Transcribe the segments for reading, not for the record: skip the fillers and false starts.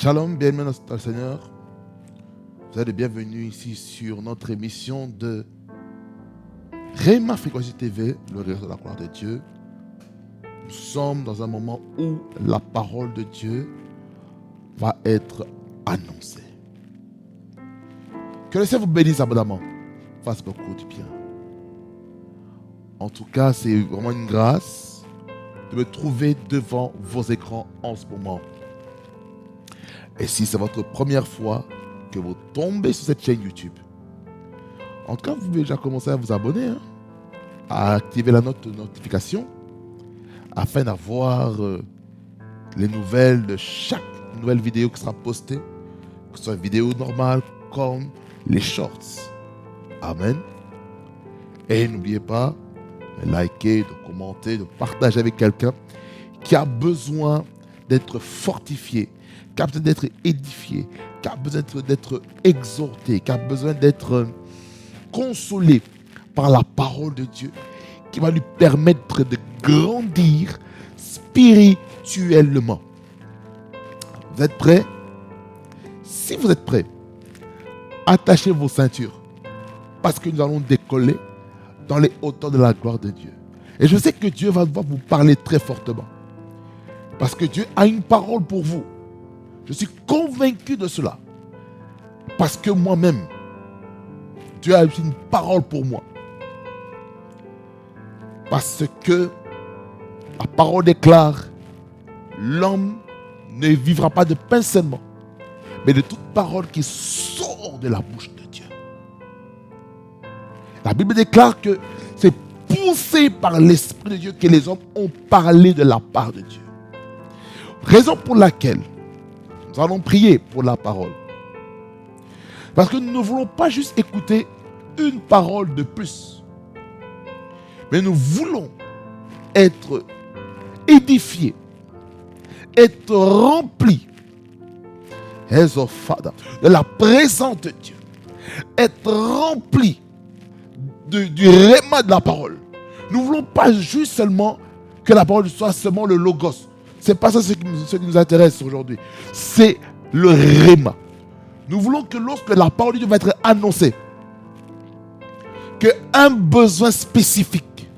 Shalom, bienvenue dans le Seigneur. Vous êtes les bienvenus ici sur notre émission de Rhema Fréquency TV, le réseau de la gloire de Dieu. Nous sommes dans un moment où la parole de Dieu va être annoncée. Que le Seigneur vous bénisse abondamment, fasse beaucoup de bien. En tout cas, c'est vraiment une grâce de me trouver devant vos écrans en ce moment. Et si c'est votre première fois que vous tombez sur cette chaîne YouTube, en tout cas, vous pouvez déjà commencer à vous abonner, à activer la notification, afin d'avoir les nouvelles de chaque nouvelle vidéo qui sera postée, que ce soit une vidéo normale comme les shorts. Amen. Et n'oubliez pas de liker, de commenter, de partager avec quelqu'un qui a besoin d'être fortifié, qui a besoin d'être édifié, qui a besoin d'être exhorté, qui a besoin d'être consolé par la parole de Dieu, qui va lui permettre de grandir spirituellement. Vous êtes prêts? Si vous êtes prêts, attachez vos ceintures, parce que nous allons décoller dans les hauteurs de la gloire de Dieu. Et je sais que Dieu va devoir vous parler très fortement, parce que Dieu a une parole pour vous. Je suis convaincu de cela. Parce que moi-même, Dieu a une parole pour moi. Parce que la parole déclare, l'homme ne vivra pas de pain seulement, mais de toute parole qui sort de la bouche de Dieu. La Bible déclare que c'est poussé par l'Esprit de Dieu que les hommes ont parlé de la part de Dieu. Raison pour laquelle nous allons prier pour la parole. Parce que nous ne voulons pas juste écouter une parole de plus. Mais nous voulons être édifiés, être remplis de la présence de Dieu. Être remplis du rhéma de la parole. Nous ne voulons pas juste seulement que la parole soit seulement le logos. Ce n'est pas ça ce qui nous intéresse aujourd'hui. C'est le rhéma. Nous voulons que lorsque la parole de Dieu va être annoncée, qu'un besoin spécifique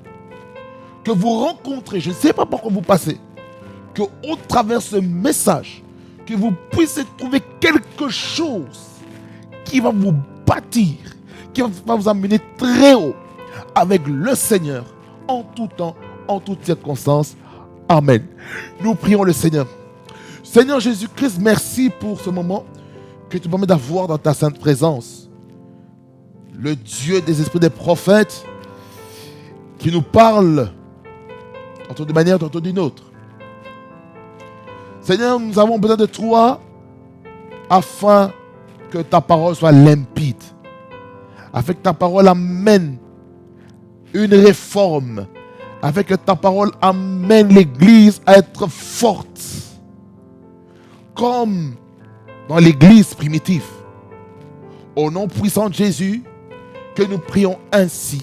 que vous rencontrez, je ne sais pas pourquoi vous passez, qu'au travers de ce message, que vous puissiez trouver quelque chose qui va vous bâtir, qui va vous amener très haut avec le Seigneur en tout temps, en toutes circonstances. Amen. Nous prions le Seigneur. Seigneur Jésus-Christ, merci pour ce moment que tu permets d'avoir dans ta sainte présence. Le Dieu des esprits des prophètes qui nous parle tantôt d'une manière, tantôt d'une autre. Seigneur, nous avons besoin de toi afin que ta parole soit limpide, afin que ta parole amène une réforme, afin que ta parole amène l'Église à être forte, comme dans l'Église primitive. Au nom puissant de Jésus, que nous prions ainsi.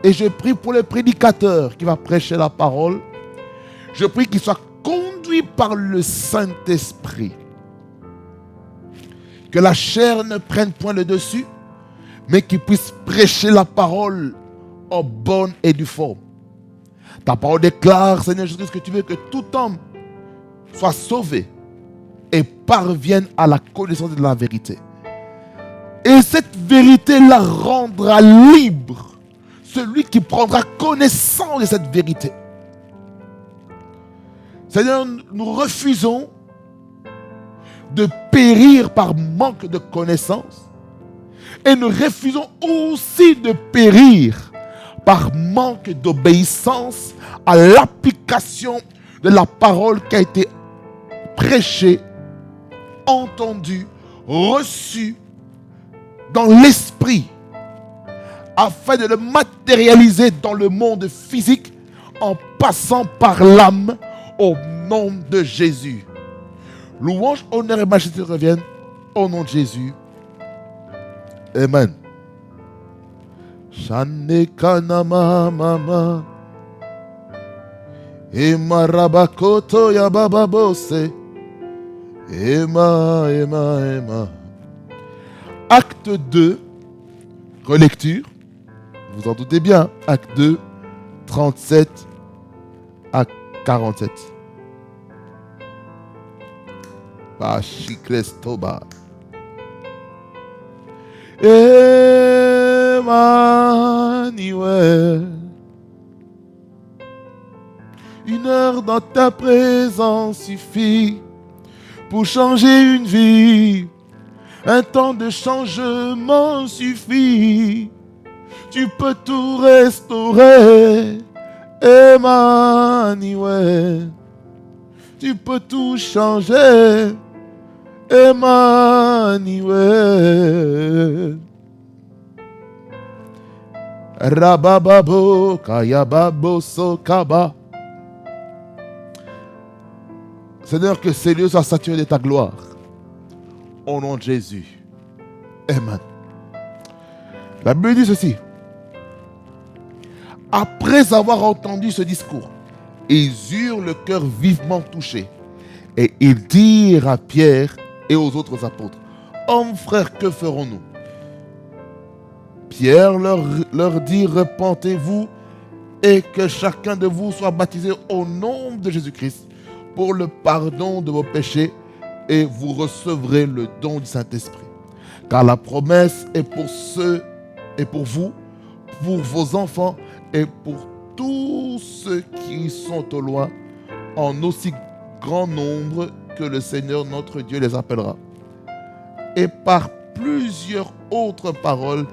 Et je prie pour le prédicateur qui va prêcher la parole. Je prie qu'il soit conduit par le Saint-Esprit. Que la chair ne prenne point le dessus, mais qu'il puisse prêcher la parole en bonne et due forme. Ta parole déclare, Seigneur Jésus, que tu veux que tout homme soit sauvé et parvienne à la connaissance de la vérité. Et cette vérité la rendra libre celui qui prendra connaissance de cette vérité. Seigneur, nous refusons de périr par manque de connaissance et nous refusons aussi de périr par manque d'obéissance à l'application de la parole qui a été prêchée, entendue, reçue dans l'esprit, afin de le matérialiser dans le monde physique en passant par l'âme au nom de Jésus. Louange, honneur et majesté reviennent au nom de Jésus. Amen. Shane kanama mama e marabakoto ya baba bose Emma, Emma, Emma. Acte 2, relecture. Vous en doutez bien, acte 2, 37 à 47. Pachiklestoba. Emmanuel. Une heure dans ta présence suffit pour changer une vie. Un temps de changement suffit. Tu peux tout restaurer, Emmanuel. Tu peux tout changer, Emmanuel. Rabababo, Kayababo, Sokaba. Seigneur, que ces lieux soient saturés de ta gloire. Au nom de Jésus. Amen. La Bible dit ceci. Après avoir entendu ce discours, ils eurent le cœur vivement touché. Et ils dirent à Pierre et aux autres apôtres, hommes frères, que ferons-nous? Pierre leur dit, repentez-vous et que chacun de vous soit baptisé au nom de Jésus-Christ pour le pardon de vos péchés et vous recevrez le don du Saint-Esprit. Car la promesse est pour ceux et pour vous, pour vos enfants et pour tous ceux qui sont au loin, en aussi grand nombre que le Seigneur notre Dieu les appellera. Et par plusieurs autres paroles,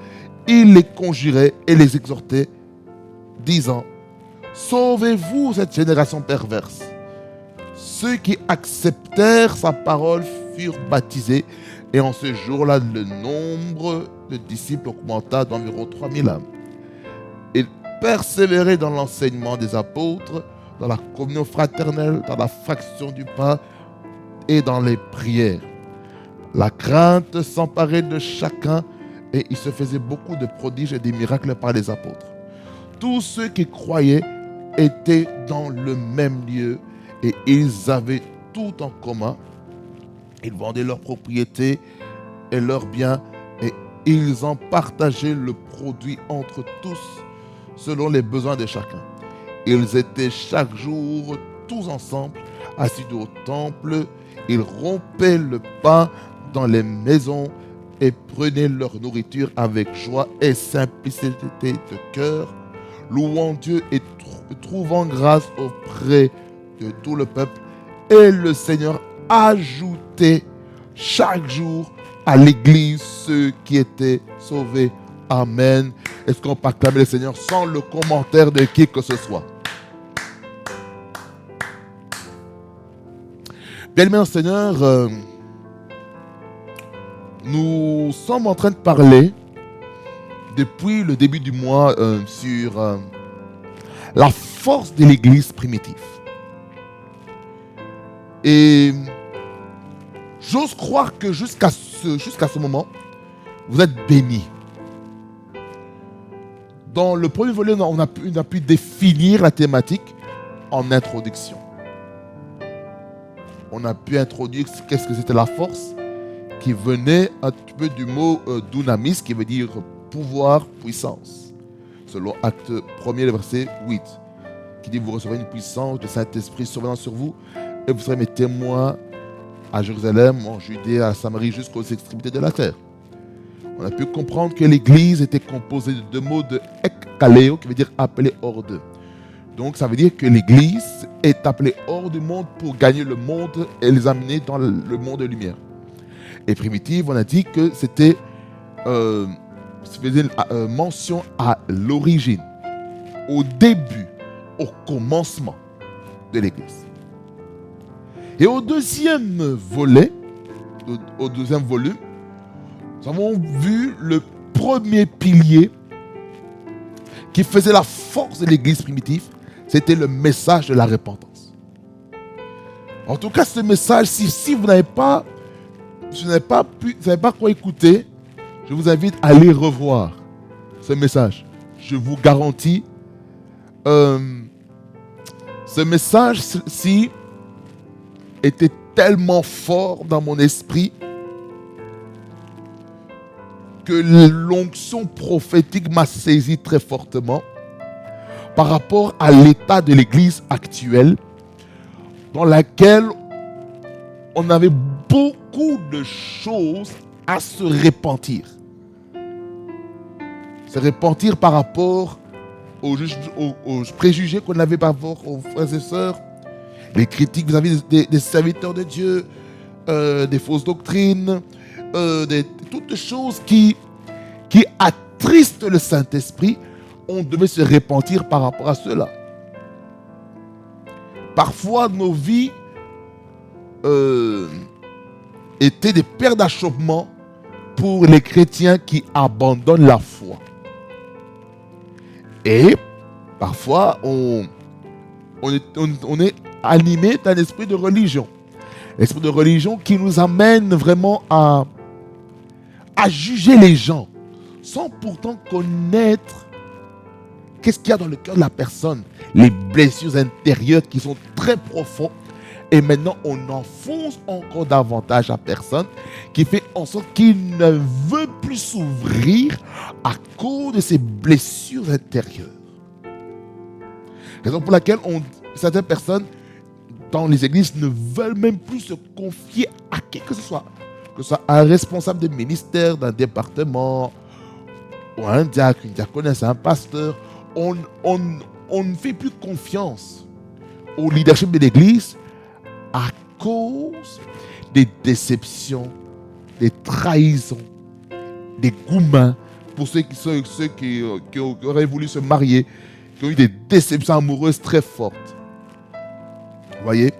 il les conjurait et les exhortait, disant, sauvez-vous cette génération perverse. Ceux qui acceptèrent sa parole furent baptisés, et en ce jour-là, le nombre de disciples augmenta d'environ 3000 âmes. Ils persévéraient dans l'enseignement des apôtres, dans la communion fraternelle, dans la fraction du pain et dans les prières. La crainte s'emparait de chacun et il se faisait beaucoup de prodiges et des miracles par les apôtres. Tous ceux qui croyaient étaient dans le même lieu et ils avaient tout en commun. Ils vendaient leurs propriétés et leurs biens et ils en partageaient le produit entre tous selon les besoins de chacun. Ils étaient chaque jour tous ensemble assidus au temple. Ils rompaient le pain dans les maisons et prenaient leur nourriture avec joie et simplicité de cœur, louant Dieu et trouvant grâce auprès de tout le peuple. Et le Seigneur ajoutait chaque jour à l'église ceux qui étaient sauvés. Amen. Est-ce qu'on peut acclamer le Seigneur sans le commentaire de qui que ce soit? Bien-aimé Seigneur, nous sommes en train de parler depuis le début du mois sur la force de l'église primitive. Et j'ose croire que jusqu'à ce moment, vous êtes bénis. Dans le premier volet, on a pu définir la thématique en introduction. On a pu introduire qu'est-ce que c'était la force, qui venait un petit peu du mot dunamis, qui veut dire pouvoir, puissance. Selon Acte 1er, le verset 8, qui dit vous recevrez une puissance de Saint-Esprit survenant sur vous, et vous serez mes témoins à Jérusalem, en Judée, à Samarie, jusqu'aux extrémités de la terre. On a pu comprendre que l'Église était composée de deux mots de ekkaleo, qui veut dire appeler hors d'eux. Donc ça veut dire que l'Église est appelée hors du monde pour gagner le monde et les amener dans le monde de lumière. Et primitive, on a dit que c'était faisait mention à l'origine, au début, au commencement de l'Église. Et au deuxième volet, au deuxième volume, nous avons vu le premier pilier qui faisait la force de l'Église primitive, c'était le message de la repentance. En tout cas, ce message, si vous n'avez pas quoi écouter, je vous invite à aller revoir ce message. Je vous garantis, ce message-ci était tellement fort dans mon esprit que l'onction prophétique m'a saisi très fortement par rapport à l'état de l'Église actuelle, dans laquelle on avait beaucoup de choses à se repentir. Se repentir par rapport aux préjugés qu'on avait par rapport aux frères et sœurs, les critiques vis-à-vis des serviteurs de Dieu, des fausses doctrines, toutes choses qui attristent le Saint-Esprit. On devait se repentir par rapport à cela. Parfois, nos vies étaient des pierres d'achoppement pour les chrétiens qui abandonnent la foi. Et parfois, on est animé d'un esprit de religion. L'esprit de religion qui nous amène vraiment à juger les gens, sans pourtant connaître qu'est-ce qu'il y a dans le cœur de la personne, les blessures intérieures qui sont très profondes. Et maintenant, on enfonce encore davantage la personne, qui fait en sorte qu'il ne veut plus s'ouvrir à cause de ses blessures intérieures. Raison pour laquelle certaines personnes dans les églises ne veulent même plus se confier à qui que ce soit un responsable de ministère, d'un département, ou un diacre, une diaconesse, un pasteur. On ne fait plus confiance au leadership de l'église à cause des déceptions, des trahisons, des gourmands pour ceux qui auraient voulu se marier, qui ont eu des déceptions amoureuses très fortes. Vous voyez?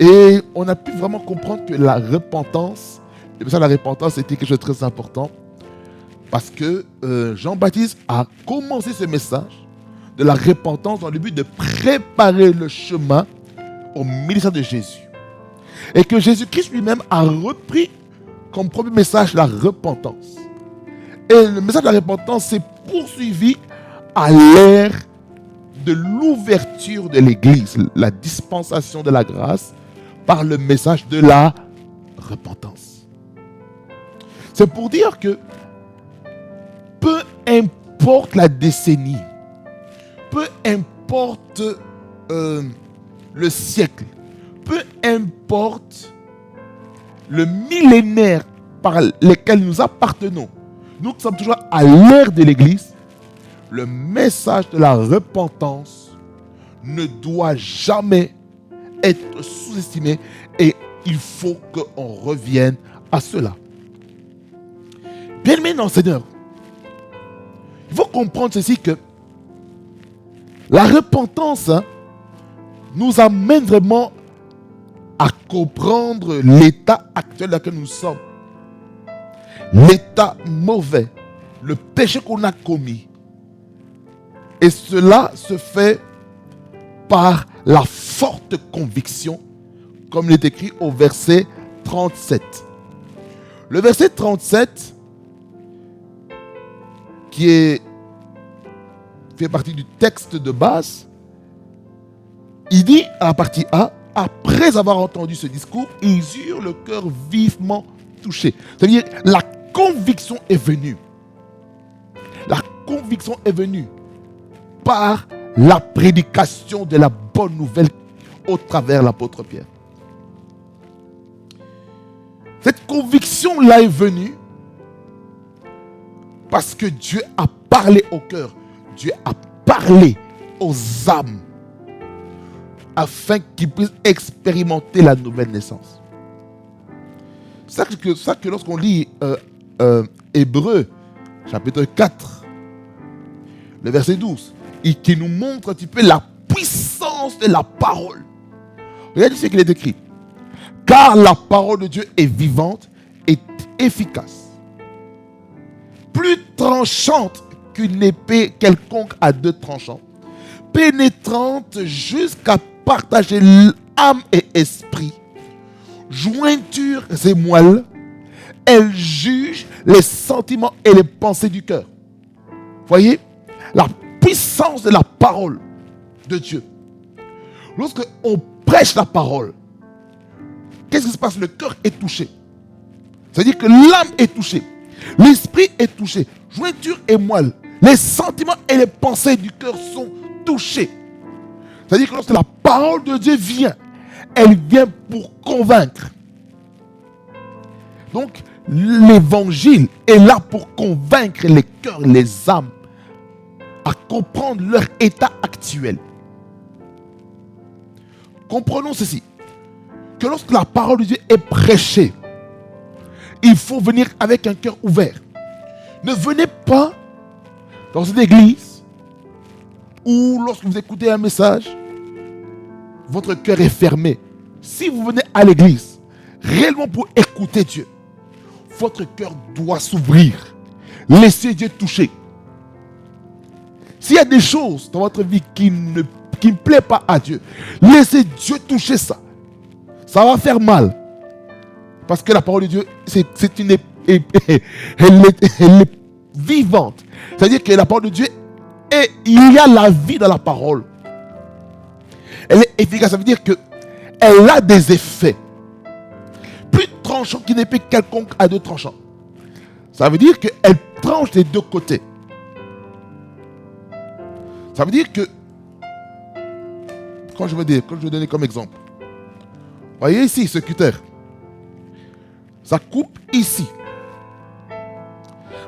Et on a pu vraiment comprendre que la repentance, le message de la repentance était quelque chose de très important, parce que Jean-Baptiste a commencé ce message de la repentance dans le but de préparer le chemin au ministère de Jésus. Et que Jésus-Christ lui-même a repris comme premier message la repentance. Et le message de la repentance s'est poursuivi à l'ère de l'ouverture de l'Église, la dispensation de la grâce par le message de la repentance. C'est pour dire que peu importe la décennie, peu importe le siècle, peu importe le millénaire par lequel nous appartenons, nous sommes toujours à l'ère de l'Église, le message de la repentance ne doit jamais être sous-estimé et il faut qu'on revienne à cela. Bien-aimés dans le Seigneur, il faut comprendre ceci, que la repentance nous amène vraiment à comprendre l'état actuel dans lequel nous sommes. L'état mauvais, le péché qu'on a commis. Et cela se fait par la forte conviction, comme il est écrit au verset 37. Le verset 37, qui fait partie du texte de base, il dit à la partie A, après avoir entendu ce discours, ils eurent le cœur vivement touché. C'est-à-dire, la conviction est venue. La conviction est venue par la prédication de la bonne nouvelle au travers de l'apôtre Pierre. Cette conviction-là est venue parce que Dieu a parlé au cœur. Dieu a parlé aux âmes afin qu'ils puissent expérimenter la nouvelle naissance. C'est ça que lorsqu'on lit Hébreux, chapitre 4, le verset 12, et qui nous montre un petit peu la puissance de la parole. Regardez ce qu'il est écrit. Car la parole de Dieu est vivante et efficace, plus tranchante qu'une épée quelconque à deux tranchants, pénétrante jusqu'à partager l'âme et esprit, jointures et moelle. Elle juge les sentiments et les pensées du cœur. Voyez, la de la parole de Dieu. Lorsque on prêche la parole, qu'est-ce qui se passe? Le cœur est touché. C'est-à-dire que l'âme est touchée. L'esprit est touché. Jointure et moelle. Les sentiments et les pensées du cœur sont touchés. C'est-à-dire que lorsque la parole de Dieu vient, elle vient pour convaincre. Donc, l'évangile est là pour convaincre les cœurs, les âmes, à comprendre leur état actuel. Comprenons ceci, que lorsque la parole de Dieu est prêchée, il faut venir avec un cœur ouvert. Ne venez pas dans une église où lorsque vous écoutez un message, votre cœur est fermé. Si vous venez à l'église réellement pour écouter Dieu, votre cœur doit s'ouvrir. Laissez Dieu toucher. S'il y a des choses dans votre vie qui ne plaît pas à Dieu, laissez Dieu toucher ça. Ça va faire mal. Parce que la parole de Dieu, elle est vivante. C'est-à-dire que la parole de Dieu, il y a la vie dans la parole. Elle est efficace. Ça veut dire qu'elle a des effets. Plus tranchant qu'une épée quelconque à deux tranchants. Ça veut dire qu'elle tranche des deux côtés. Ça veut dire que, quand je vais donner comme exemple, voyez ici ce cutter. Ça coupe ici.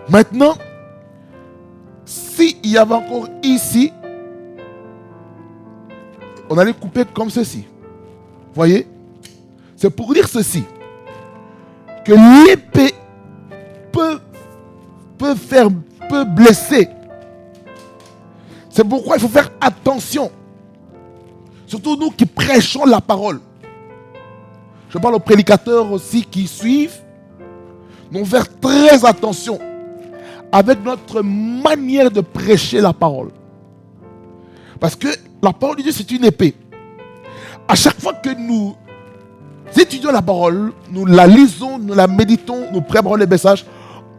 Maintenant, s'il y avait encore ici, on allait couper comme ceci. Voyez? C'est pour dire ceci. Que l'épée peut blesser. C'est pourquoi il faut faire attention. Surtout nous qui prêchons la parole. Je parle aux prédicateurs aussi qui suivent. Nous devons faire très attention avec notre manière de prêcher la parole. Parce que la parole de Dieu, c'est une épée. À chaque fois que nous étudions la parole, nous la lisons, nous la méditons, nous préparons les messages,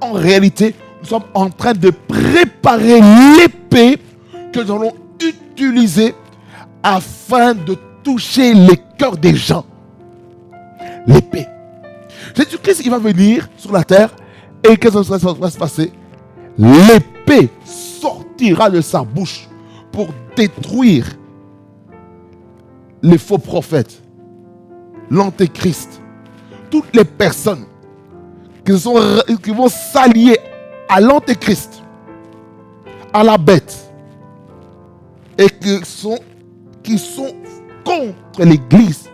en réalité, nous sommes en train de préparer l'épée que nous allons utiliser afin de toucher les cœurs des gens. L'épée. Jésus-Christ, il va venir sur la terre et qu'est-ce qui va se passer? L'épée sortira de sa bouche pour détruire les faux prophètes, l'antéchrist, toutes les personnes qui vont s'allier à l'antéchrist, à la bête, et qui sont contre l'église,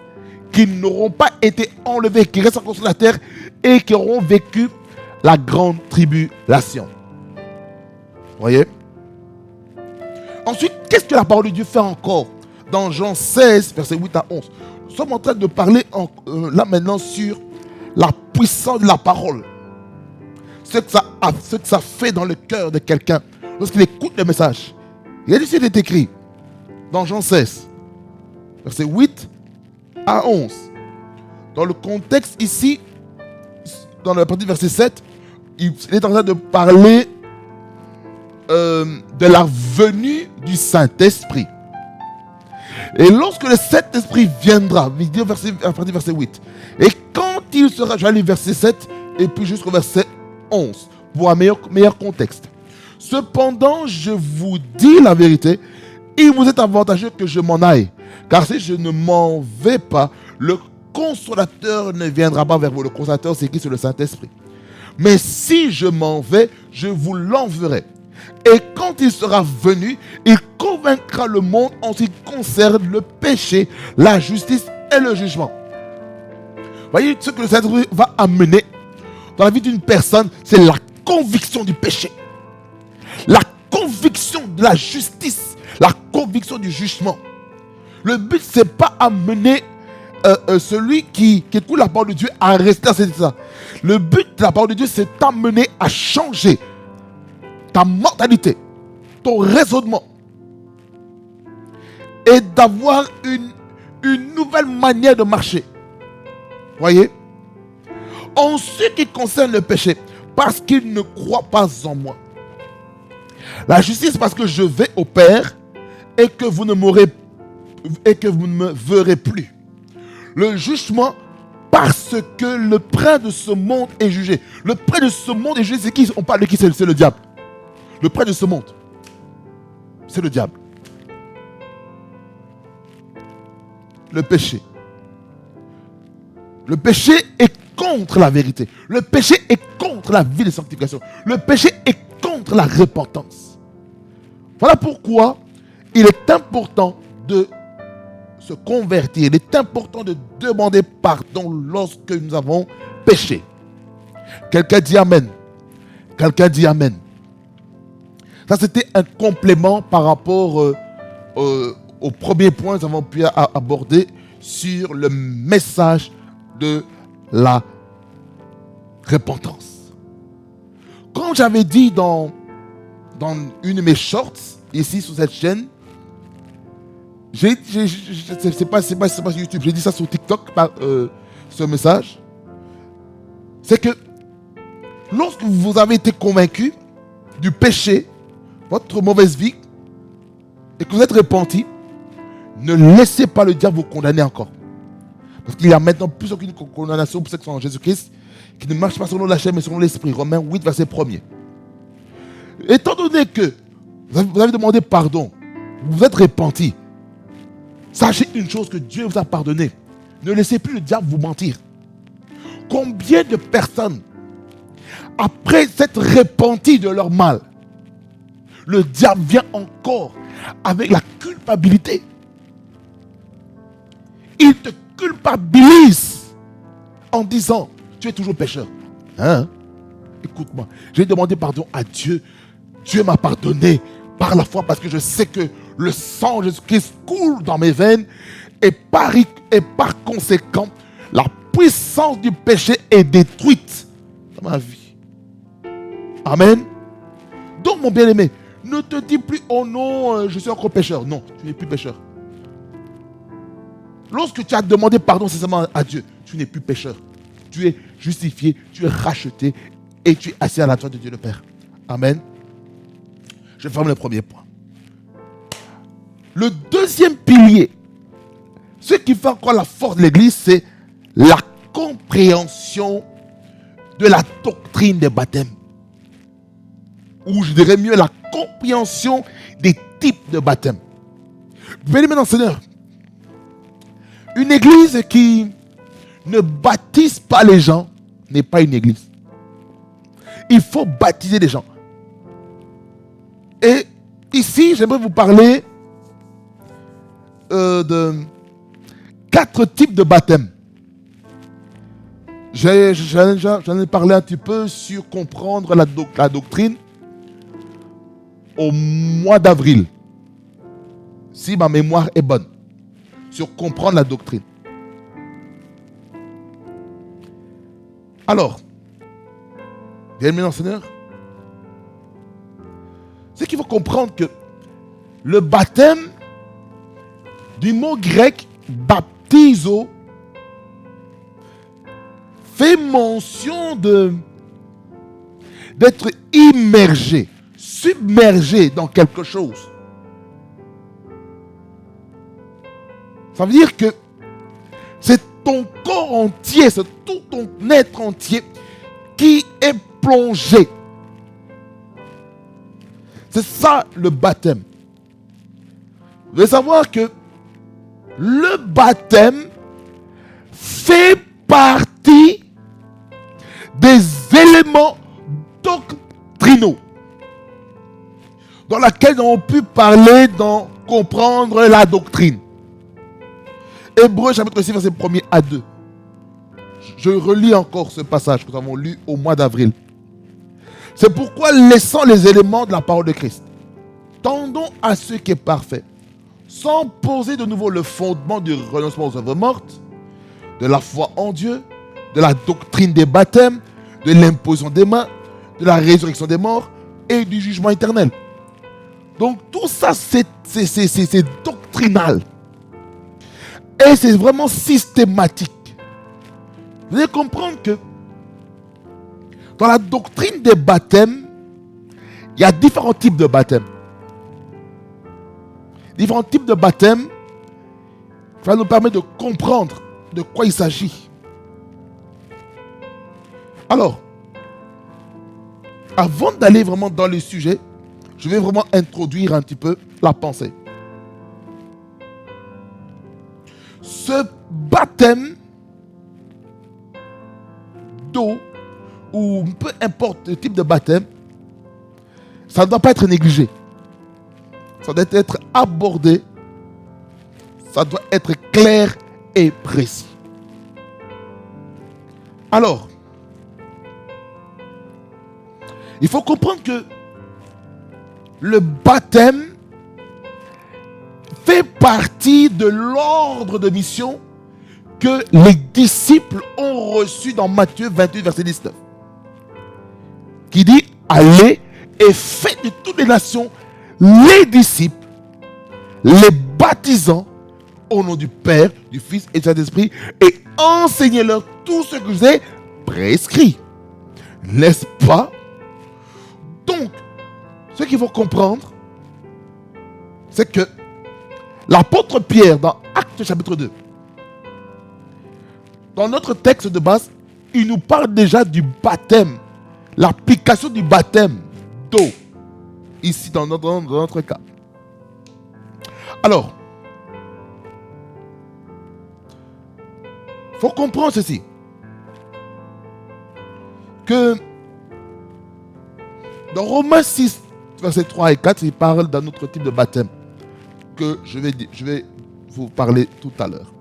qui n'auront pas été enlevés, qui restent encore sur la terre et qui auront vécu la grande tribulation. Voyez? Ensuite, qu'est-ce que la parole de Dieu fait encore? Dans Jean 16, versets 8 à 11. Nous sommes en train de parler là maintenant sur la puissance de la parole. Ce que ça fait dans le cœur de quelqu'un lorsqu'il écoute le message. Il est écrit dans Jean 16, versets 8 à 11. Dans le contexte ici, dans la partie verset 7, il est en train de parler de la venue du Saint-Esprit. Et lorsque le Saint-Esprit viendra, il dit à partir du verset 8, et quand il sera, je vais aller verset 7 et puis jusqu'au verset 11, pour un meilleur contexte. Cependant, je vous dis la vérité, il vous est avantageux que je m'en aille, car si je ne m'en vais pas, le Consolateur ne viendra pas vers vous. Le Consolateur, c'est qui? C'est le Saint-Esprit. Mais si je m'en vais, je vous l'enverrai. Et quand il sera venu, il convaincra le monde en ce qui concerne le péché, la justice et le jugement. Voyez, ce que le Saint-Esprit va amener dans la vie d'une personne, c'est la conviction du péché, la conviction de la justice, la conviction du jugement. Le but, ce n'est pas amener celui qui écoute la parole de Dieu à rester à cet état. Le but de la parole de Dieu, c'est t'amener à changer ta mentalité, ton raisonnement, et d'avoir une nouvelle manière de marcher. Voyez? En ce qui concerne le péché, parce qu'il ne croit pas en moi. La justice, parce que je vais au Père et que vous ne me verrez plus. Le jugement, Parce que le prince de ce monde est jugé. Le prince de ce monde est jugé, c'est qui? On parle de qui? C'est le diable. Le prince de ce monde, c'est le diable. Le péché. Le péché est contre la vérité. Le péché est contre la vie de sanctification. Le péché est contre la repentance. Voilà pourquoi il est important de se convertir. Il est important de demander pardon lorsque nous avons péché. Quelqu'un dit Amen. Quelqu'un dit Amen. Ça, c'était un complément par rapport au premier point que nous avons pu aborder sur le message de la repentance. Comme j'avais dit dans une de mes shorts, ici sur cette chaîne, c'est pas sur YouTube, j'ai dit ça sur TikTok, ce message, c'est que lorsque vous avez été convaincu du péché, votre mauvaise vie, et que vous êtes repenti, ne laissez pas le diable vous condamner encore. Parce qu'il y a maintenant plus aucune condamnation pour ceux qui sont en Jésus-Christ, qui ne marchent pas selon la chair, mais selon l'esprit. Romains 8, verset 1er. Étant donné que vous avez demandé pardon, vous êtes repenti, sachez une chose, que Dieu vous a pardonné. Ne laissez plus le diable vous mentir. Combien de personnes, après s'être repentis de leur mal, le diable vient encore avec la culpabilité. Il te culpabilise en disant, tu es toujours pécheur. Hein? Écoute-moi, j'ai demandé pardon à Dieu. Dieu m'a pardonné par la foi parce que je sais que le sang de Jésus-Christ coule dans mes veines et par conséquent, la puissance du péché est détruite dans ma vie. Amen. Donc, mon bien-aimé, ne te dis plus, oh non, je suis encore pécheur. Non, tu n'es plus pécheur. Lorsque tu as demandé pardon sincèrement à Dieu, tu n'es plus pécheur. Tu es justifié, tu es racheté et tu es assis à la droite de Dieu le Père. Amen. Je ferme le premier point. Le deuxième pilier, ce qui fait encore la force de l'Église, c'est la compréhension de la doctrine des baptêmes. Ou je dirais mieux, la compréhension des types de baptêmes. Venez maintenant, Seigneur. Une église qui ne baptise pas les gens n'est pas une église. Il faut baptiser les gens. Et ici, j'aimerais vous parler de 4 types de baptêmes. J'en ai parlé un petit peu sur comprendre la doctrine au mois d'avril, si ma mémoire est bonne, sur comprendre la doctrine. Alors, bien-aimés Seigneur, c'est qu'il faut comprendre que le baptême du mot grec baptizo fait mention d'être immergé, submergé dans quelque chose. Ça veut dire que c'est ton corps entier, c'est tout ton être entier qui est plongé. C'est ça le baptême. Vous devez savoir que le baptême fait partie des éléments doctrinaux dans lesquels on peut parler dans comprendre la doctrine. Hébreux chapitre 6 verset 1er à 2. Je relis encore ce passage que nous avons lu au mois d'avril. C'est pourquoi, laissant les éléments de la parole de Christ, tendons à ce qui est parfait, sans poser de nouveau le fondement du renoncement aux œuvres mortes, de la foi en Dieu, de la doctrine des baptêmes, de l'imposition des mains, de la résurrection des morts et du jugement éternel. Donc tout ça, c'est doctrinal. Et c'est vraiment systématique. Vous allez comprendre que dans la doctrine des baptêmes, il y a différents types de baptêmes. Différents types de baptêmes, ça nous permet de comprendre de quoi il s'agit. Alors, avant d'aller vraiment dans le sujet, je vais vraiment introduire un petit peu la pensée. Ce baptême d'eau, ou peu importe le type de baptême, ça ne doit pas être négligé. Ça doit être abordé. Ça doit être clair et précis. Alors, il faut comprendre que le baptême fait partie de l'ordre de mission que les disciples ont reçu dans Matthieu 28, verset 19. Qui dit, allez et faites de toutes les nations les disciples, les baptisant au nom du Père, du Fils et du Saint-Esprit, et enseignez-leur tout ce que je vous ai prescrit. N'est-ce pas? Donc, ce qu'il faut comprendre, c'est que l'apôtre Pierre, dans Actes chapitre 2, dans notre texte de base, il nous parle déjà du baptême, l'application du baptême d'eau, ici dans notre cas. Alors, il faut comprendre ceci, que dans Romains 6, versets 3 et 4, il parle d'un autre type de baptême que je vais vous parler tout à l'heure.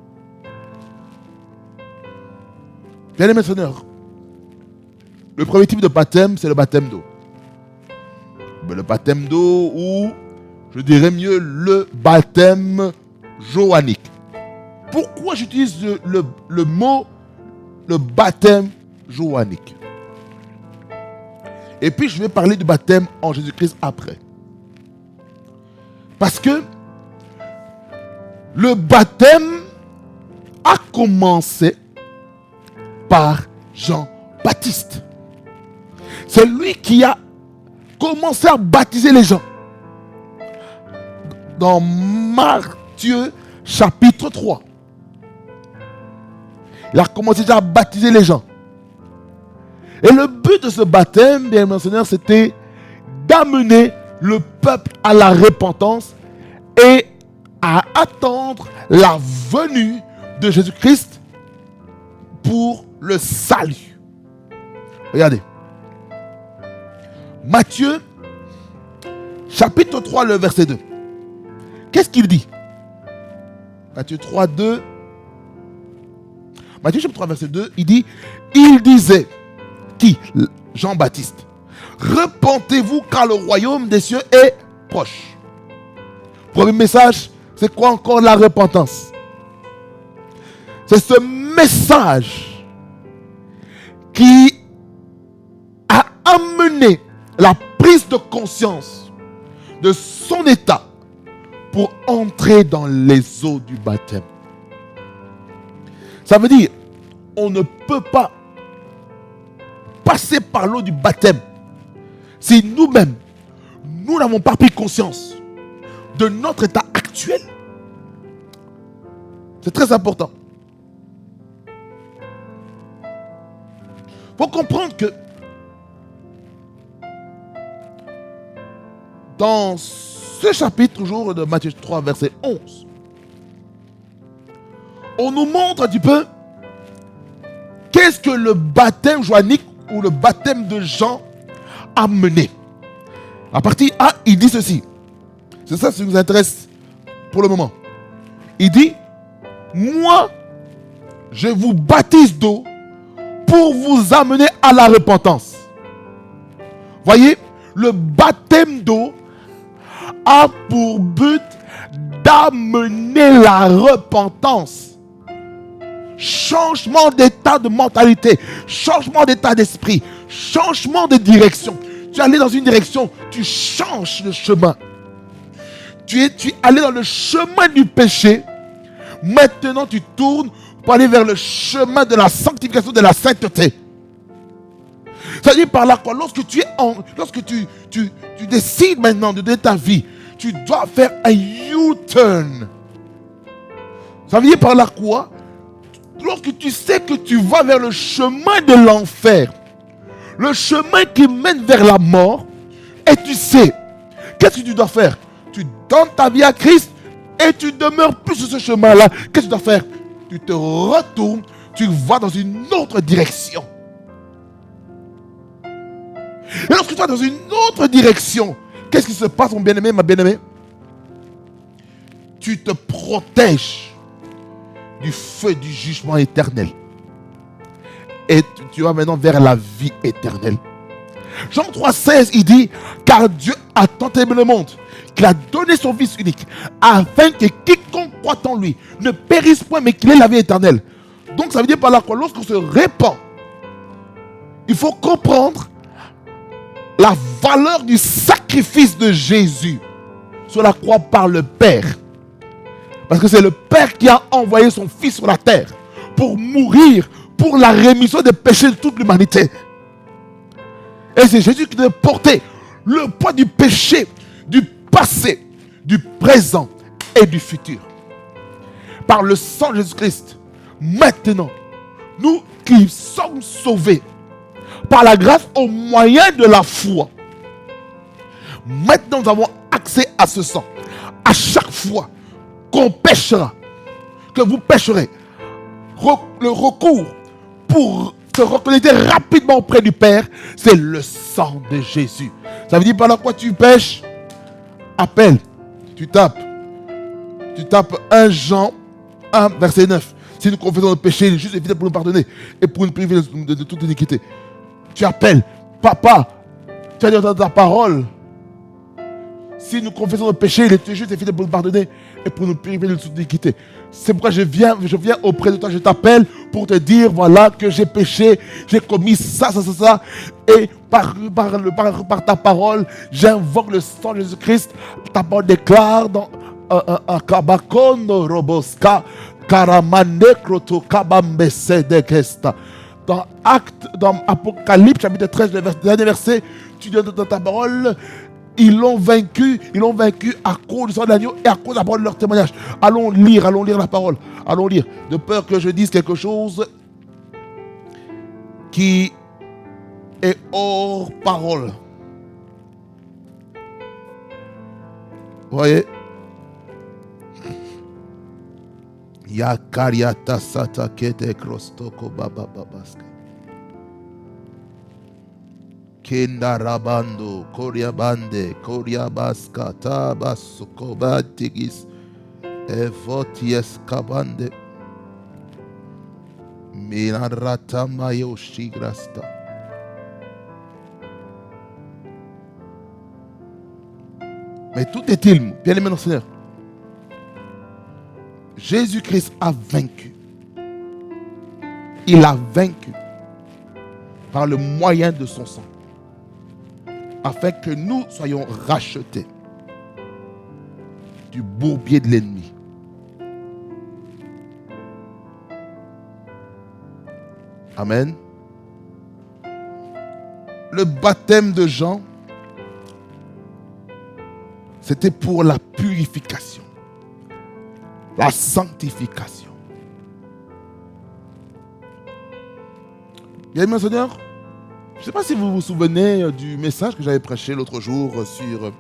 Bien aimés seigneurs, le premier type de baptême, c'est le baptême d'eau. Le baptême d'eau, ou je dirais mieux le baptême johannique. Pourquoi j'utilise le mot le baptême johannique? Et puis je vais parler du baptême en Jésus-Christ après. Parce que le baptême a commencé par Jean-Baptiste. C'est lui qui a commencé à baptiser les gens. Dans Matthieu chapitre 3. Il a commencé déjà à baptiser les gens. Et le but de ce baptême, bien aimé Seigneur, c'était d'amener le peuple à la repentance et à attendre la venue de Jésus-Christ pour le salut. Regardez. Matthieu, chapitre 3, le verset 2. Qu'est-ce qu'il dit? Matthieu 3, 2. Matthieu chapitre 3, verset 2, il dit, il disait, qui? Jean-Baptiste. Repentez-vous car le royaume des cieux est proche. Premier message, c'est quoi encore la repentance? C'est ce message qui a amené la prise de conscience de son état pour entrer dans les eaux du baptême. Ça veut dire, on ne peut pas passer par l'eau du baptême si nous-mêmes, nous n'avons pas pris conscience de notre état actuel. C'est très important. Il faut comprendre que dans ce chapitre toujours de Matthieu 3, verset 11, on nous montre un petit peu qu'est-ce que le baptême johannique ou le baptême de Jean a mené. À partir A, il dit ceci. C'est ça qui nous intéresse pour le moment. Il dit, moi, je vous baptise d'eau pour vous amener à la repentance. Voyez, le baptême d'eau a pour but d'amener la repentance. Changement d'état de mentalité, changement d'état d'esprit, changement de direction. Tu es allé dans une direction, tu changes de chemin. Tu es allé dans le chemin du péché. Maintenant, tu tournes pour aller vers le chemin de la sanctification, de la sainteté. C'est-à-dire par là quoi, lorsque tu décides maintenant de donner ta vie, tu dois faire un U-turn. Ça veut dire par là quoi? Lorsque tu sais que tu vas vers le chemin de l'enfer, le chemin qui mène vers la mort, et tu sais, qu'est-ce que tu dois faire? Tu donnes ta vie à Christ et tu demeures plus sur ce chemin-là. Qu'est-ce que tu dois faire? Tu te retournes, tu vas dans une autre direction. Et lorsque tu vas dans une autre direction, qu'est-ce qui se passe, mon bien-aimé, ma bien-aimée? Tu te protèges du feu du jugement éternel. Et tu vas maintenant vers la vie éternelle. Jean 3,16, il dit, car Dieu a tant aimé le monde qu'il a donné son Fils unique, afin que quiconque croit en lui ne périsse point, mais qu'il ait la vie éternelle. Donc ça veut dire par là que lorsqu'on se répand, il faut comprendre la valeur du sacrifice de Jésus sur la croix par le Père. Parce que c'est le Père qui a envoyé son Fils sur la terre pour mourir pour la rémission des péchés de toute l'humanité. Et c'est Jésus qui devait porter le poids du péché, du passé, du présent et du futur. Par le sang de Jésus-Christ, maintenant, nous qui sommes sauvés, par la grâce au moyen de la foi, maintenant nous avons accès à ce sang. À chaque fois qu'on péchera, que vous pécherez, le recours pour se reconnecter rapidement auprès du Père, c'est le sang de Jésus. Ça veut dire par là quoi tu pêches? Appelle, tu tapes 1 Jean 1 verset 9. Si nous confessons notre péché, il est juste et fidèle pour nous pardonner et pour nous priver de toute iniquité. Tu appelles, papa, tu as dit dans ta parole, si nous confessons notre péché, il est juste et fidèle pour nous pardonner et pour nous priver de toute iniquité. C'est pourquoi je viens auprès de toi, je t'appelle pour te dire, voilà que j'ai péché, j'ai commis ça, et par ta parole, j'invoque le sang de Jésus-Christ. Ta parole déclare dans Kabakono Roboska, Karamanekroto Kabambese de Kesta. Dans Apocalypse, chapitre 13, le dernier verset, tu dis dans ta parole, ils l'ont vaincu à cause du sang de l'agneau et à cause de la parole de leur témoignage. Allons lire la parole. Allons lire. De peur que je dise quelque chose qui est hors parole. Vous voyez? Yakariata sata kete krostoko baba babaske. Kenda rabando, koriabande, koriabaska, tabasukobatigis, evoties kabande, minarata mayoshi grasta. Mais tout est-il, bien aimé notre Seigneur, Jésus-Christ a vaincu. Il a vaincu par le moyen de son sang, afin que nous soyons rachetés du bourbier de l'ennemi. Amen. Le baptême de Jean, c'était pour la purification, la sanctification. Bien aimé Seigneur, je ne sais pas si vous vous souvenez du message que j'avais prêché l'autre jour sur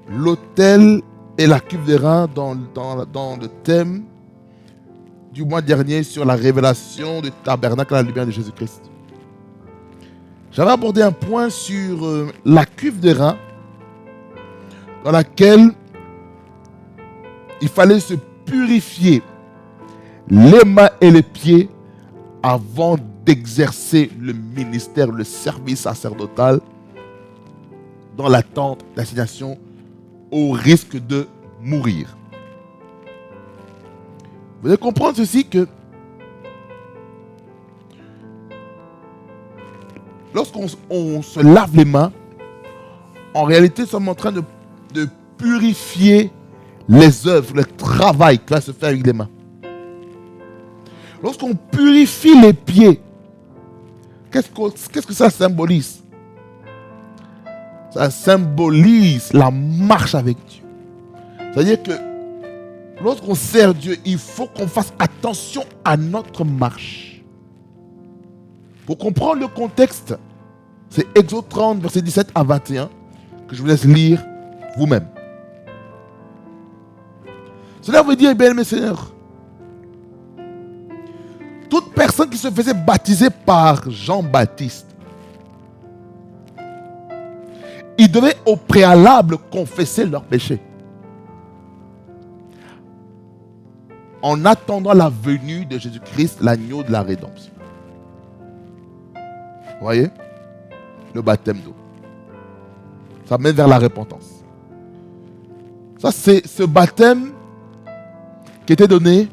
l'autel et la cuve des reins dans le thème du mois dernier sur la révélation du tabernacle à la lumière de Jésus-Christ. J'avais abordé un point sur la cuve des reins dans laquelle il fallait se purifier les mains et les pieds avant d'exercer le ministère, le service sacerdotal dans l'attente d'assignation au risque de mourir. Vous devez comprendre ceci que lorsqu'on se lave les mains, en réalité, nous sommes en train de purifier les œuvres, le travail qui va se faire avec les mains. Lorsqu'on purifie les pieds, qu'est-ce que ça symbolise? Ça symbolise la marche avec Dieu. C'est-à-dire que lorsqu'on sert Dieu, il faut qu'on fasse attention à notre marche. Pour comprendre le contexte, C'est Exode 30, verset 17 à 21, que je vous laisse lire vous-même. Cela veut dire, bien mes seigneurs, toute personne qui se faisait baptiser par Jean-Baptiste, ils devaient au préalable confesser leurs péchés, en attendant la venue de Jésus-Christ, l'agneau de la rédemption. Vous voyez? Le baptême d'eau. Ça mène vers la repentance. Ça, c'est ce baptême qui était donné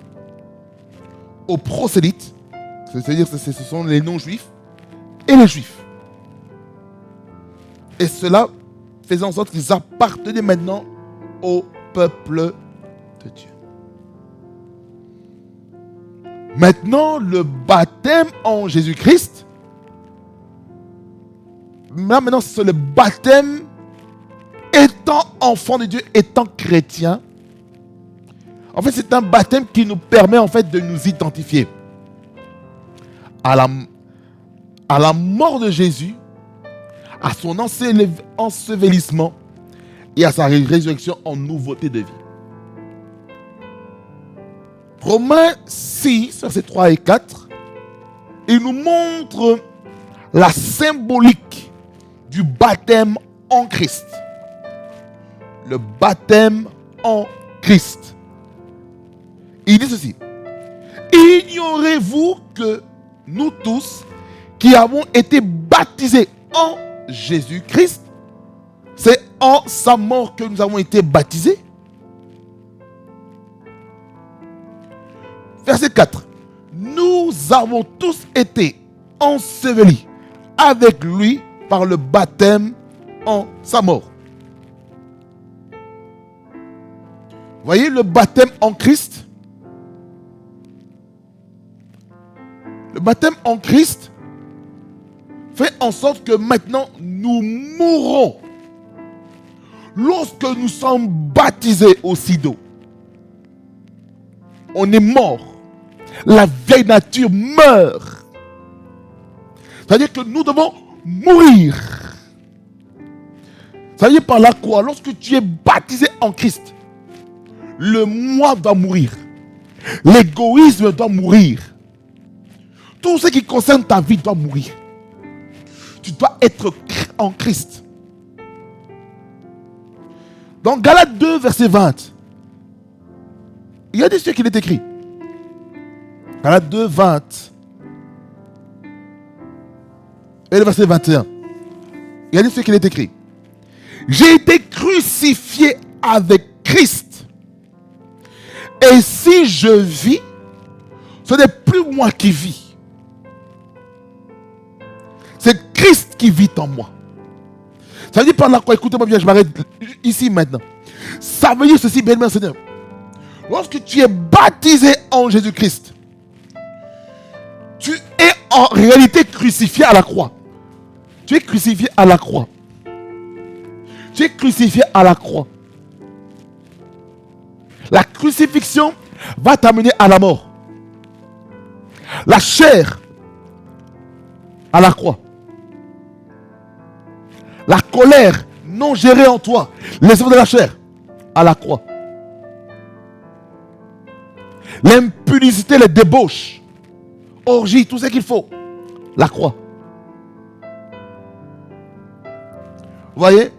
aux prosélytes, c'est-à-dire ce sont les non-juifs et les juifs. Et cela faisait en sorte qu'ils appartenaient maintenant au peuple de Dieu. Maintenant, le baptême en Jésus-Christ, maintenant c'est le baptême étant enfant de Dieu, étant chrétien. En fait, c'est un baptême qui nous permet en fait de nous identifier à la mort de Jésus, à son ensevelissement et à sa résurrection en nouveauté de vie. Romains 6, versets 3 et 4, il nous montre la symbolique du baptême en Christ. Le baptême en Christ. Il dit ceci: ignorez-vous que nous tous qui avons été baptisés en Jésus-Christ, c'est en sa mort que nous avons été baptisés? Verset 4. Nous avons tous été ensevelis avec lui par le baptême en sa mort. Voyez le baptême en Christ. Le baptême en Christ fait en sorte que maintenant nous mourrons. Lorsque nous sommes baptisés aussi d'eau, on est mort. La vieille nature meurt. C'est-à-dire que nous devons mourir. C'est-à-dire par la croix, lorsque tu es baptisé en Christ, le moi doit mourir. L'égoïsme doit mourir. Tout ce qui concerne ta vie doit mourir. Tu dois être en Christ. Dans Galates 2, verset 20, il y a des choses qui est écrit. Galates 2, 20. Et le verset 21. Il y a des choses qui est écrit. J'ai été crucifié avec Christ. Et si je vis, ce n'est plus moi qui vis. C'est Christ qui vit en moi. Ça veut dire par là quoi? Écoutez-moi bien, je m'arrête ici maintenant. Ça veut dire ceci, bien aimé Seigneur. Lorsque tu es baptisé en Jésus-Christ, tu es en réalité crucifié à la croix. Tu es crucifié à la croix. Tu es crucifié à la croix. La crucifixion va t'amener à la mort. La chair à la croix. La colère non gérée en toi, les œuvres de la chair à la croix. L'impudicité, les débauches, orgie, tout ce qu'il faut, la croix. Vous voyez?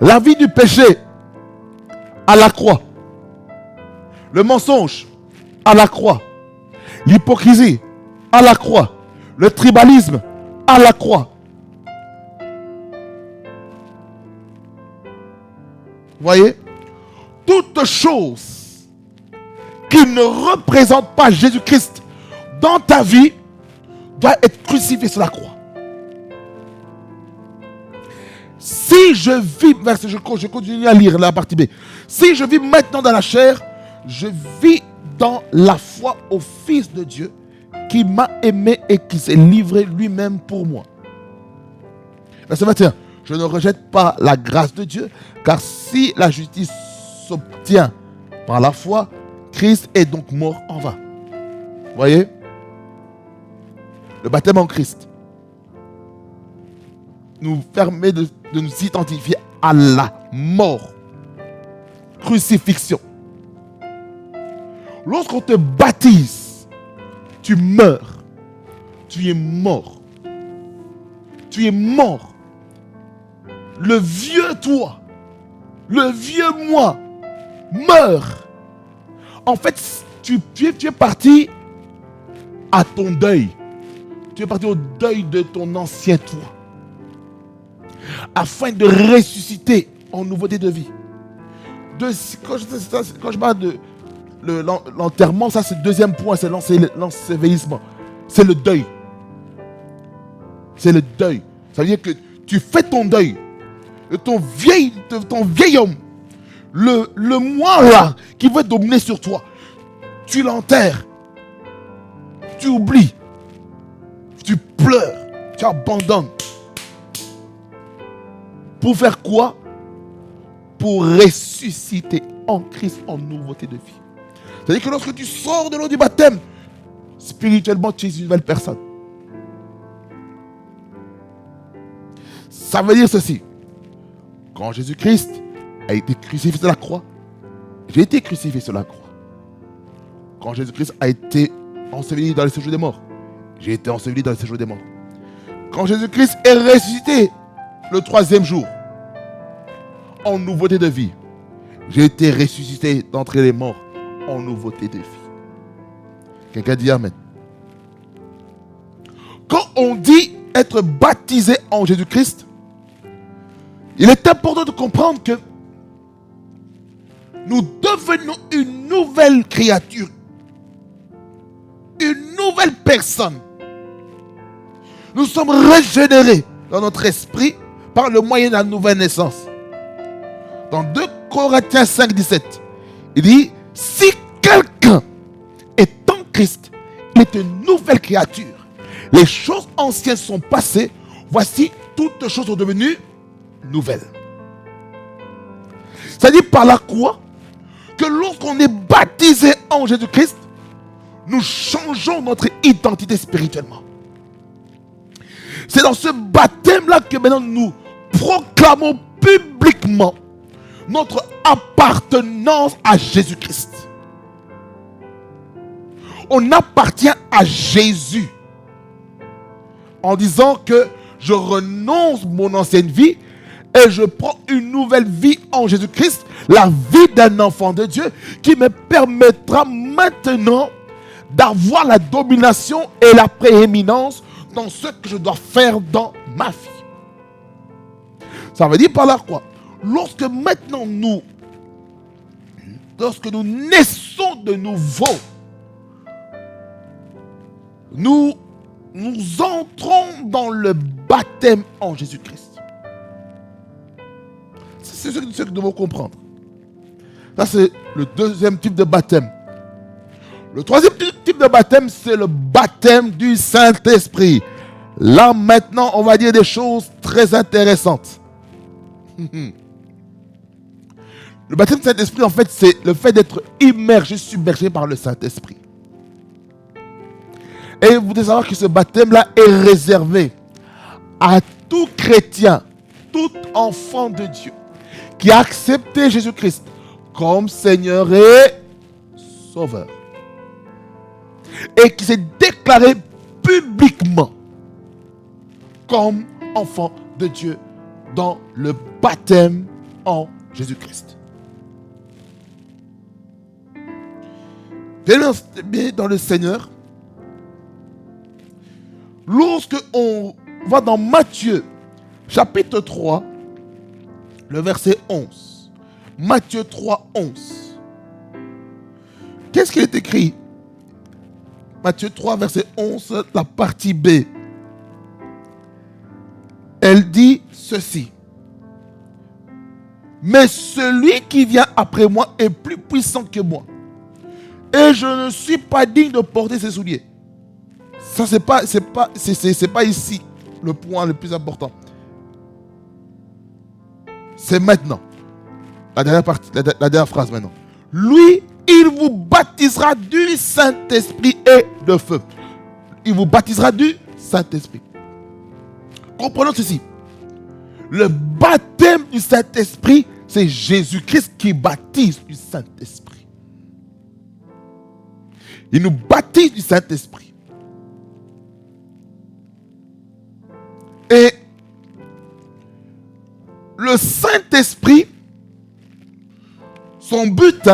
La vie du péché à la croix. Le mensonge à la croix. L'hypocrisie à la croix. Le tribalisme à la croix. Vous voyez? Toute chose qui ne représente pas Jésus-Christ dans ta vie doit être crucifiée sur la croix. Si je vis, je continue à lire la partie B. Si je vis maintenant dans la chair, je vis dans la foi au Fils de Dieu qui m'a aimé et qui s'est livré lui-même pour moi. Verset 21. Je ne rejette pas la grâce de Dieu, car si la justice s'obtient par la foi, Christ est donc mort en vain. Vous voyez? Le baptême en Christ. nous permet de nous identifier à la mort. Crucifixion. Lorsqu'on te baptise, tu meurs. Tu es mort. Tu es mort. Le vieux toi, le vieux moi meurt. En fait, tu es parti à ton deuil. Tu es parti au deuil de ton ancien toi. Afin de ressusciter en nouveauté de vie. Quand je parle de l'enterrement, ça c'est le deuxième point, c'est l'ensevelissement. C'est le deuil. C'est le deuil. Ça veut dire que tu fais ton deuil de ton vieil homme. Le moi là qui veut dominer sur toi. Tu l'enterres. Tu oublies. Tu pleures. Tu abandonnes. Pour faire quoi? Pour ressusciter en Christ en nouveauté de vie. C'est-à-dire que lorsque tu sors de l'eau du baptême, spirituellement, tu es une nouvelle personne. Ça veut dire ceci. Quand Jésus-Christ a été crucifié sur la croix, j'ai été crucifié sur la croix. Quand Jésus-Christ a été enseveli dans le séjour des morts, j'ai été enseveli dans le séjour des morts. Quand Jésus-Christ est ressuscité le troisième jour, en nouveauté de vie, j'ai été ressuscité d'entre les morts en nouveauté de vie. Quelqu'un dit Amen. Quand on dit être baptisé en Jésus-Christ, il est important de comprendre que nous devenons une nouvelle créature, une nouvelle personne. Nous sommes régénérés dans notre esprit par le moyen de la nouvelle naissance. Dans 2 Corinthiens 5, 17, il dit, si quelqu'un est en Christ, il est une nouvelle créature. Les choses anciennes sont passées, voici toutes choses sont devenues nouvelles. C'est-à-dire par là quoi? Que lorsqu'on est baptisé en Jésus-Christ, nous changeons notre identité spirituellement. C'est dans ce baptême-là que maintenant nous proclamons publiquement notre appartenance à Jésus-Christ. On appartient à Jésus en disant que je renonce mon ancienne vie et je prends une nouvelle vie en Jésus-Christ, la vie d'un enfant de Dieu qui me permettra maintenant d'avoir la domination et la prééminence dans ce que je dois faire dans ma vie. Ça veut dire par là quoi? Lorsque maintenant nous naissons de nouveau, nous entrons dans le baptême en Jésus-Christ. C'est ce que nous devons comprendre. Ça, c'est le deuxième type de baptême. Le troisième type de baptême, c'est le baptême du Saint-Esprit. Là, maintenant, on va dire des choses très intéressantes. Le baptême du Saint-Esprit, en fait, c'est le fait d'être immergé, submergé par le Saint-Esprit. Et vous devez savoir que ce baptême-là est réservé à tout chrétien, tout enfant de Dieu qui a accepté Jésus-Christ comme Seigneur et Sauveur. Et qui s'est déclaré publiquement comme enfant de Dieu dans le baptême en Jésus-Christ. Bien dans le Seigneur, lorsque on va dans Matthieu, chapitre 3, le verset 11. Matthieu 3, 11. Qu'est-ce qui est écrit? Matthieu 3, verset 11, la partie B. Elle dit ceci. Mais celui qui vient après moi est plus puissant que moi. Et je ne suis pas digne de porter ses souliers. Ça, c'est pas ici le point le plus important. C'est maintenant. La dernière partie, la dernière phrase maintenant. Lui, il vous baptisera du Saint-Esprit et de feu. Il vous baptisera du Saint-Esprit. Comprenons ceci. Le baptême du Saint-Esprit, c'est Jésus-Christ qui baptise du Saint-Esprit. Il nous baptise du Saint-Esprit. Et le Saint-Esprit, son but,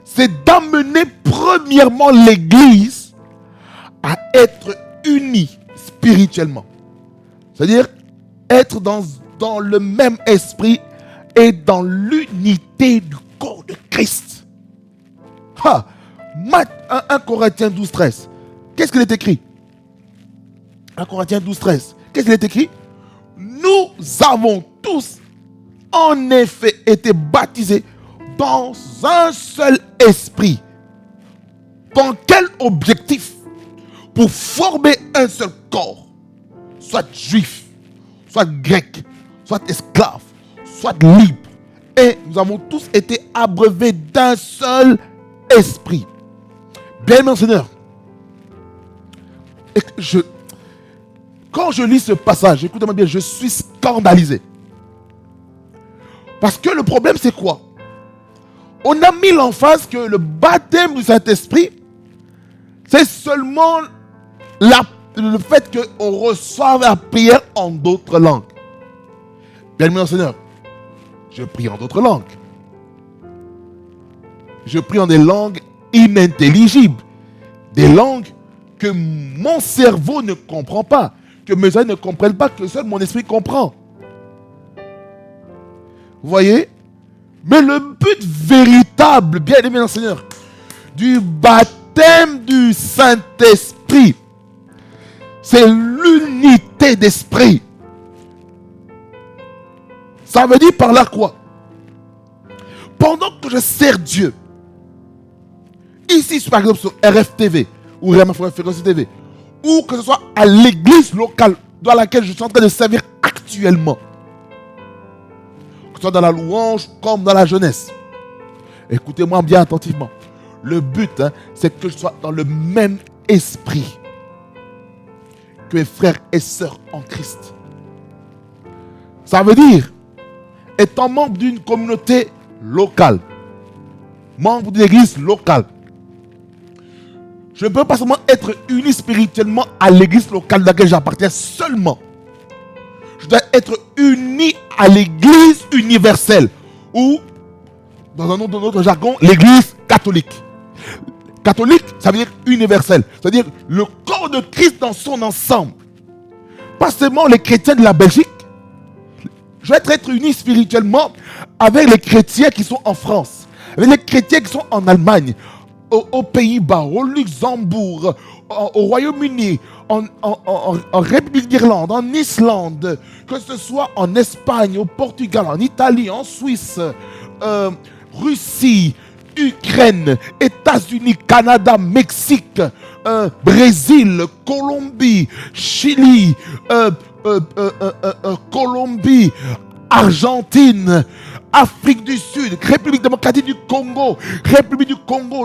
c'est d'amener premièrement l'Église à être unie spirituellement. C'est-à-dire être dans le même esprit et dans l'unité du corps de Christ. 1 Corinthiens 12, 13. Qu'est-ce qu'il est écrit? 1 Corinthiens 12, 13. Qu'est-ce qu'il est écrit? Nous avons tous en effet été baptisés dans un seul esprit. Dans quel objectif? Pour former un seul corps. Soit juif, soit grec, soit esclave, soit libre. Et nous avons tous été abreuvés d'un seul esprit. Bien, mon Seigneur, quand je lis ce passage, écoutez-moi bien, je suis scandalisé. Parce que le problème, c'est quoi? On a mis l'emphase que le baptême du Saint-Esprit, c'est seulement le fait qu'on reçoive la prière en d'autres langues. Bien, mon Seigneur, je prie en d'autres langues. Je prie en des langues inintelligibles. Des langues que mon cerveau ne comprend pas. Que mes oreilles ne comprennent pas, que seul mon esprit comprend. Vous voyez? Mais le but véritable, bien aimé dans le Seigneur, du baptême du Saint-Esprit, c'est l'unité d'esprit. Ça veut dire par là quoi? Pendant que je sers Dieu, ici par exemple sur RFTV, ou Rema Fréquence TV, ou que ce soit à l'église locale dans laquelle je suis en train de servir actuellement, que ce soit dans la louange comme dans la jeunesse, écoutez-moi bien attentivement. Le but, c'est que je sois dans le même esprit que mes frères et sœurs en Christ. Ça veut dire, étant membre d'une communauté locale, membre d'une église locale, je ne peux pas seulement être uni spirituellement à l'église locale dans laquelle j'appartiens seulement. Je dois être uni à l'église universelle, ou, dans un autre jargon, l'église catholique. Catholique, ça veut dire universel. C'est-à-dire le corps de Christ dans son ensemble. Pas seulement les chrétiens de la Belgique. Je vais être uni spirituellement avec les chrétiens qui sont en France, avec les chrétiens qui sont en Allemagne, aux Pays-Bas, au Luxembourg, au Royaume-Uni, en République d'Irlande, en Islande, que ce soit en Espagne, au Portugal, en Italie, en Suisse, Russie, Ukraine, États-Unis, Canada, Mexique, Brésil, Colombie, Chili, Colombie, Argentine, Afrique du Sud, République démocratique du Congo,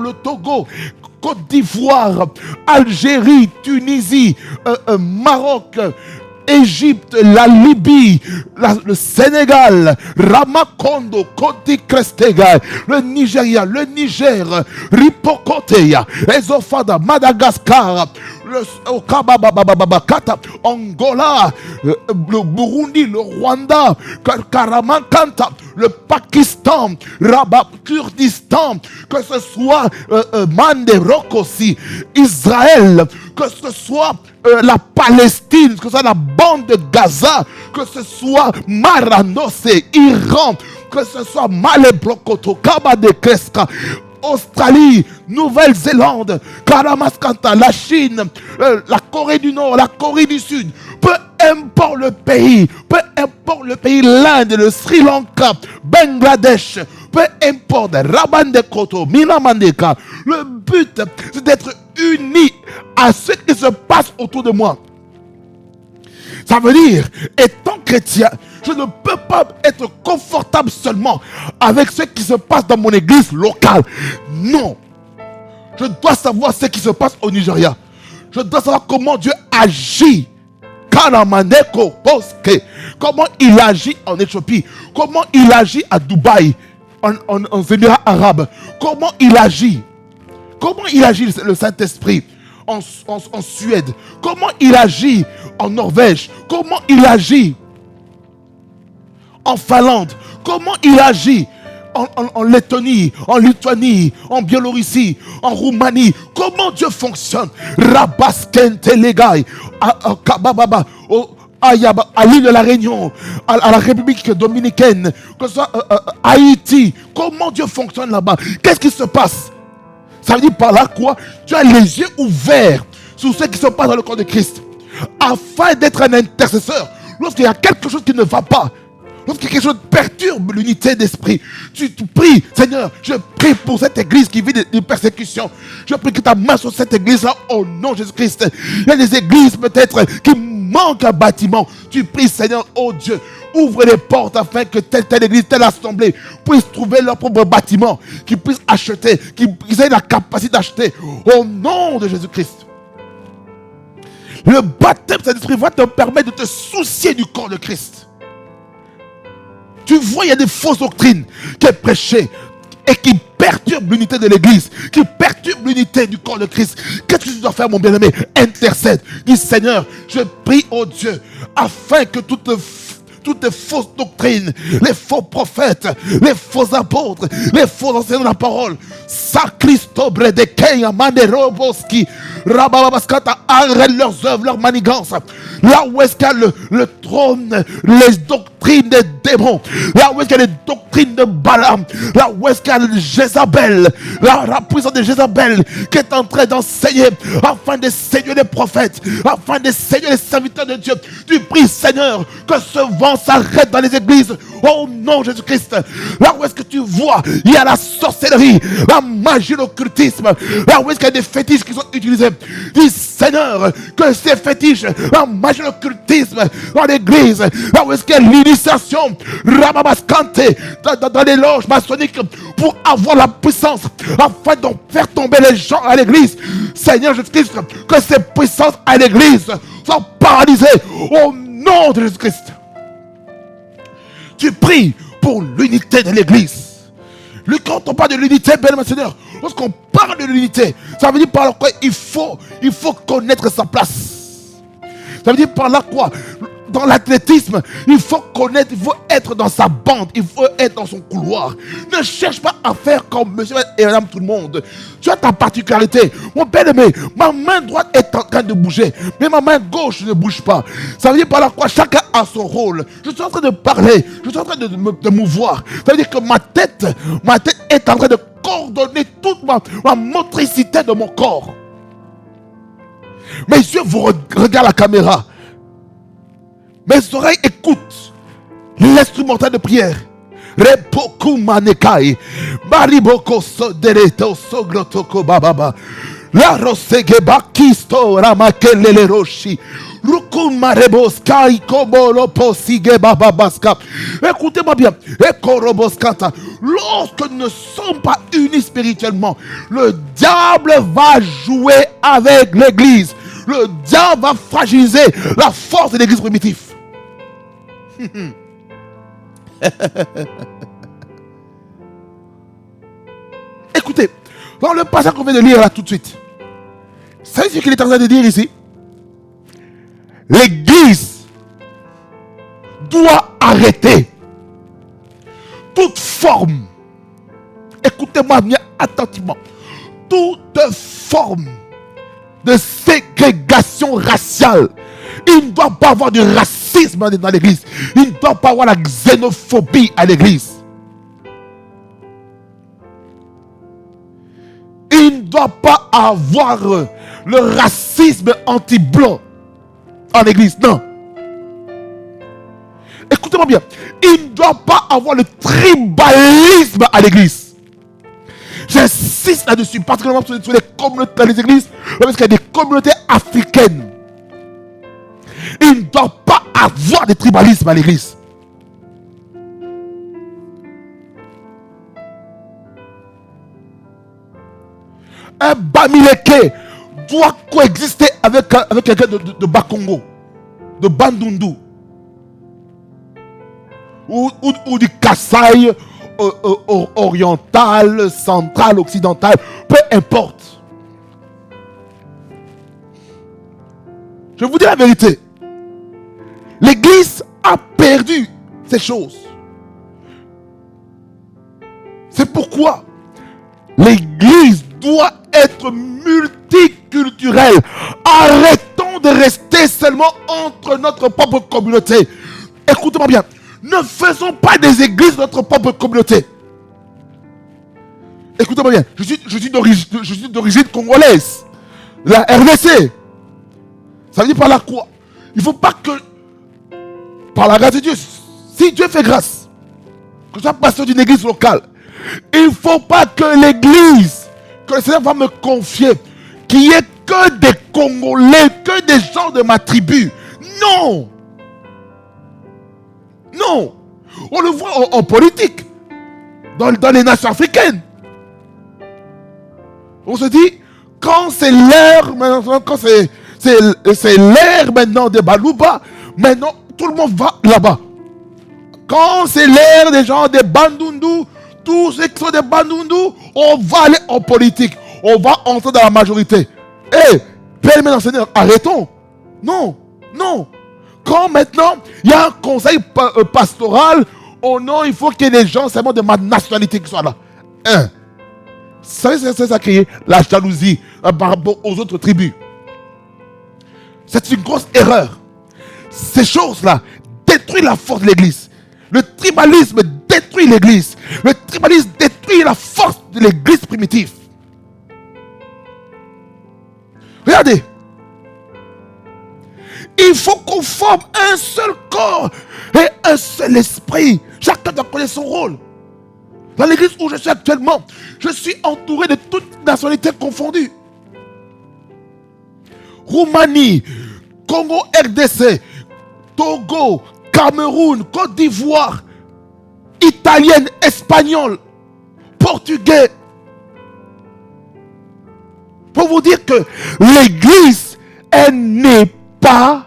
le Togo, Côte d'Ivoire, Algérie, Tunisie, Maroc, Égypte, la Libye, le Sénégal, Ramakondo, Koti Krestega, le Nigeria, le Niger, Ripokoteya, Ezofada, Madagascar, le Angola, le Burundi, le Rwanda, Karamankanta, le Pakistan, Kurdistan, que ce soit Mande Rokosi, Israël, que ce soit la Palestine, que ce soit la bande de Gaza, que ce soit Maranos, Iran, que ce soit Malebrokoto, Kaba de Kreska, Australie, Nouvelle-Zélande, Karamaskanta, la Chine, la Corée du Nord, la Corée du Sud, peu importe le pays, l'Inde, le Sri Lanka, Bangladesh, peu importe, Rabandekoto, Minamandeka, le but c'est d'être unis à ce qui se passe autour de moi. Ça veut dire, étant chrétien, je ne peux pas être confortable seulement avec ce qui se passe dans mon église locale. Non. Je dois savoir ce qui se passe au Nigeria. Je dois savoir comment Dieu agit Comment il agit en Éthiopie, comment il agit à Dubaï, en Émirats arabes, comment il agit le Saint-Esprit en Suède, comment il agit en Norvège, comment il agit en Finlande, comment il agit en Lettonie, en Lituanie, en Biélorussie, en Roumanie. Comment Dieu fonctionne. Rabaskente Legai, à l'île de la Réunion, à la République dominicaine, que ce soit Haïti. Comment Dieu fonctionne là-bas. Qu'est-ce qui se passe? Ça veut dire par là quoi? Tu as les yeux ouverts sur ce qui se passe dans le corps de Christ, afin d'être un intercesseur. Lorsqu'il y a quelque chose qui ne va pas, lorsque quelque chose perturbe l'unité d'esprit, tu pries, Seigneur, je prie pour cette église qui vit des persécutions. Je prie que ta main sur cette église-là, au nom de Jésus-Christ. Il y a des églises peut-être qui manquent un bâtiment. Tu pries, Seigneur, oh Dieu, ouvre les portes afin que telle église, telle assemblée puisse trouver leur propre bâtiment, qu'ils puissent acheter, qu'ils aient la capacité d'acheter, au nom de Jésus-Christ. Le baptême de cet esprit va te permettre de te soucier du corps de Christ. Tu vois, il y a des fausses doctrines qui sont prêchées et qui perturbent l'unité de l'église, qui perturbent l'unité du corps de Christ. Qu'est-ce que tu dois faire, mon bien-aimé? Intercède. Dis, Seigneur, je prie au Dieu afin que toutes les fausses doctrines, les faux prophètes, les faux apôtres, les faux enseignants de la parole, Sacristobre de Kenya, Manderoboski, Rababaskata, arrêtent leurs œuvres, leurs manigances. Là où est-ce qu'il y a le trône, les doctrines des démons, là où est-ce qu'il y a les doctrines de Balaam, là où est-ce qu'il y a Jézabel, la puissance de Jézabel qui est en train d'enseigner afin de séduire les prophètes, afin de séduire les serviteurs de Dieu. Tu pries, Seigneur, que ce vent s'arrête dans les églises au nom de Jésus-Christ. Là où est-ce que tu vois, il y a la sorcellerie, la magie, l'occultisme, là où est-ce qu'il y a des fétiches qui sont utilisés. Dis, Seigneur, que ces fétiches, la magie, l'occultisme dans l'église, là où est-ce qu'il y a l'initiation, Ramabaskante, dans les loges maçonniques, pour avoir la puissance afin de faire tomber les gens à l'église. Seigneur Jésus-Christ, que ces puissances à l'église soient paralysées au nom de Jésus-Christ. Tu pries pour l'unité de l'église. Quand on parle de l'unité, bien aimé Seigneur, lorsqu'on parle de l'unité, ça veut dire par là quoi? Il faut connaître sa place. Ça veut dire par là quoi? Dans l'athlétisme, il faut connaître, il faut être dans sa bande, il faut être dans son couloir. Ne cherche pas à faire comme monsieur et madame tout le monde. Tu as ta particularité. Mon bien-aimé, ma main droite est en train de bouger, mais ma main gauche ne bouge pas. Ça veut dire par là quoi? Chacun a son rôle. Je suis en train de parler, je suis en train de mouvoir. Ça veut dire que ma tête est en train de coordonner toute ma motricité de mon corps. Mes yeux vous regardent la caméra. Mes oreilles écoutent l'instrumental de prière. Repoku manekai. Mariboko so dereto so glotoko bababa. La rosegeba kisto ramakelele roshi. Rukun marebos kai kobolo posige bababaska. Écoutez-moi bien. Ekoroboskata. Lorsque nous ne sommes pas unis spirituellement, le diable va jouer avec l'église. Le diable va fragiliser la force de l'église primitive. Écoutez, dans le passage qu'on vient de lire là tout de suite, savez ce qu'il est en train de dire ici? L'église doit arrêter toute forme, écoutez-moi bien attentivement, toute forme de ségrégation raciale. Il ne doit pas avoir de racisme dans l'église. Il ne doit pas avoir la xénophobie à l'église. Il ne doit pas avoir le racisme anti-blanc en l'église. Non. Écoutez-moi bien. Il ne doit pas avoir le tribalisme à l'église. J'insiste là-dessus, particulièrement sur les communautés dans les églises, parce qu'il y a des communautés africaines. Il ne doit pas avoir de tribalisme à l'église. Un Bamileke doit coexister avec quelqu'un de Bakongo. de Bandundu ou du Kasaï oriental, central, occidental, peu importe. Je vous dis la vérité. L'Église a perdu ces choses. C'est pourquoi l'Église doit être multiculturelle. Arrêtons de rester seulement entre notre propre communauté. Écoutez-moi bien. Ne faisons pas des églises de notre propre communauté. Écoutez-moi bien. Je suis d'origine congolaise. La RDC. Ça veut dire par là quoi? Il ne faut pas que, par la grâce de Dieu, si Dieu fait grâce, que je sois pasteur d'une église locale, il ne faut pas que l'église, que le Seigneur va me confier, qu'il n'y ait que des Congolais, que des gens de ma tribu. Non! Non! On le voit en politique, dans les nations africaines. On se dit, quand c'est l'ère, quand c'est l'ère maintenant des Balouba, maintenant tout le monde va là-bas. Quand c'est l'ère des gens des Bandundu, tous ceux qui sont des Bandundu, on va aller en politique. On va entrer dans la majorité. Père, mes enseignants, arrêtons. Non, non. Quand maintenant, il y a un conseil pastoral, oh non, il faut qu'il y ait des gens seulement de ma nationalité qui soient là. Ça, c'est ça qui est la jalousie par rapport aux autres tribus. C'est une grosse erreur. Ces choses-là détruisent la force de l'église. Le tribalisme détruit l'église. Le tribalisme détruit la force de l'église primitive. Regardez. Il faut qu'on forme un seul corps et un seul esprit. Chacun doit connaître son rôle. Dans l'église où je suis actuellement, je suis entouré de toutes nationalités confondues. Roumanie, Congo RDC, Togo, Cameroun, Côte d'Ivoire, italienne, espagnole, portugais. Pour vous dire que l'église, elle n'est pas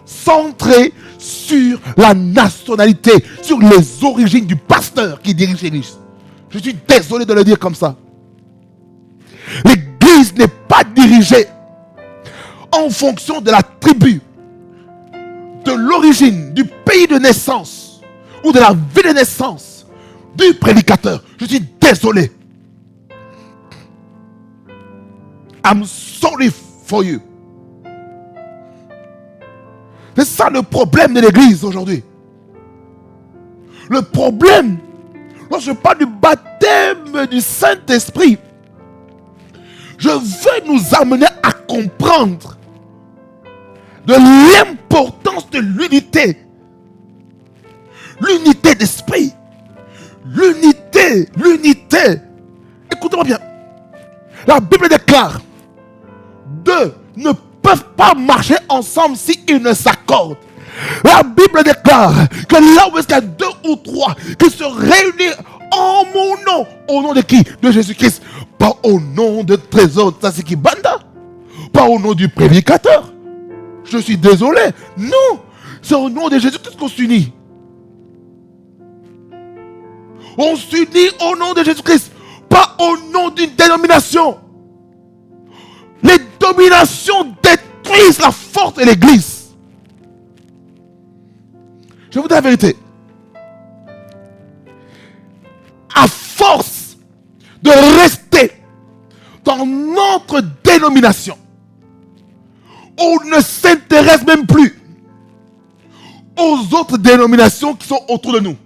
centrée sur la nationalité, sur les origines du pasteur qui dirige l'église. Je suis désolé de le dire comme ça. L'église n'est pas dirigée en fonction de la tribu, de l'origine, du pays de naissance ou de la ville de naissance du prédicateur. Je suis désolé. I'm sorry for you. C'est ça le problème de l'église aujourd'hui. Le problème, lorsque je parle du baptême du Saint-Esprit, je veux nous amener à comprendre de l'importance de l'unité. L'unité d'esprit. L'unité. Écoutez-moi bien. La Bible déclare, deux ne peuvent pas marcher ensemble s'ils ne s'accordent. La Bible déclare que là où est-ce qu'il y a deux ou trois qui se réunissent en mon nom, au nom de qui? De Jésus-Christ. Pas au nom de Trésor Tsatsiki Banda. Pas au nom du prédicateur. Je suis désolé. Non. C'est au nom de Jésus-Christ qu'on s'unit. On s'unit au nom de Jésus-Christ. Pas au nom d'une dénomination. Les dominations détruisent la force de l'église. Je vous dis la vérité. À force de rester dans notre dénomination, on ne s'intéresse même plus aux autres dénominations qui sont autour de nous.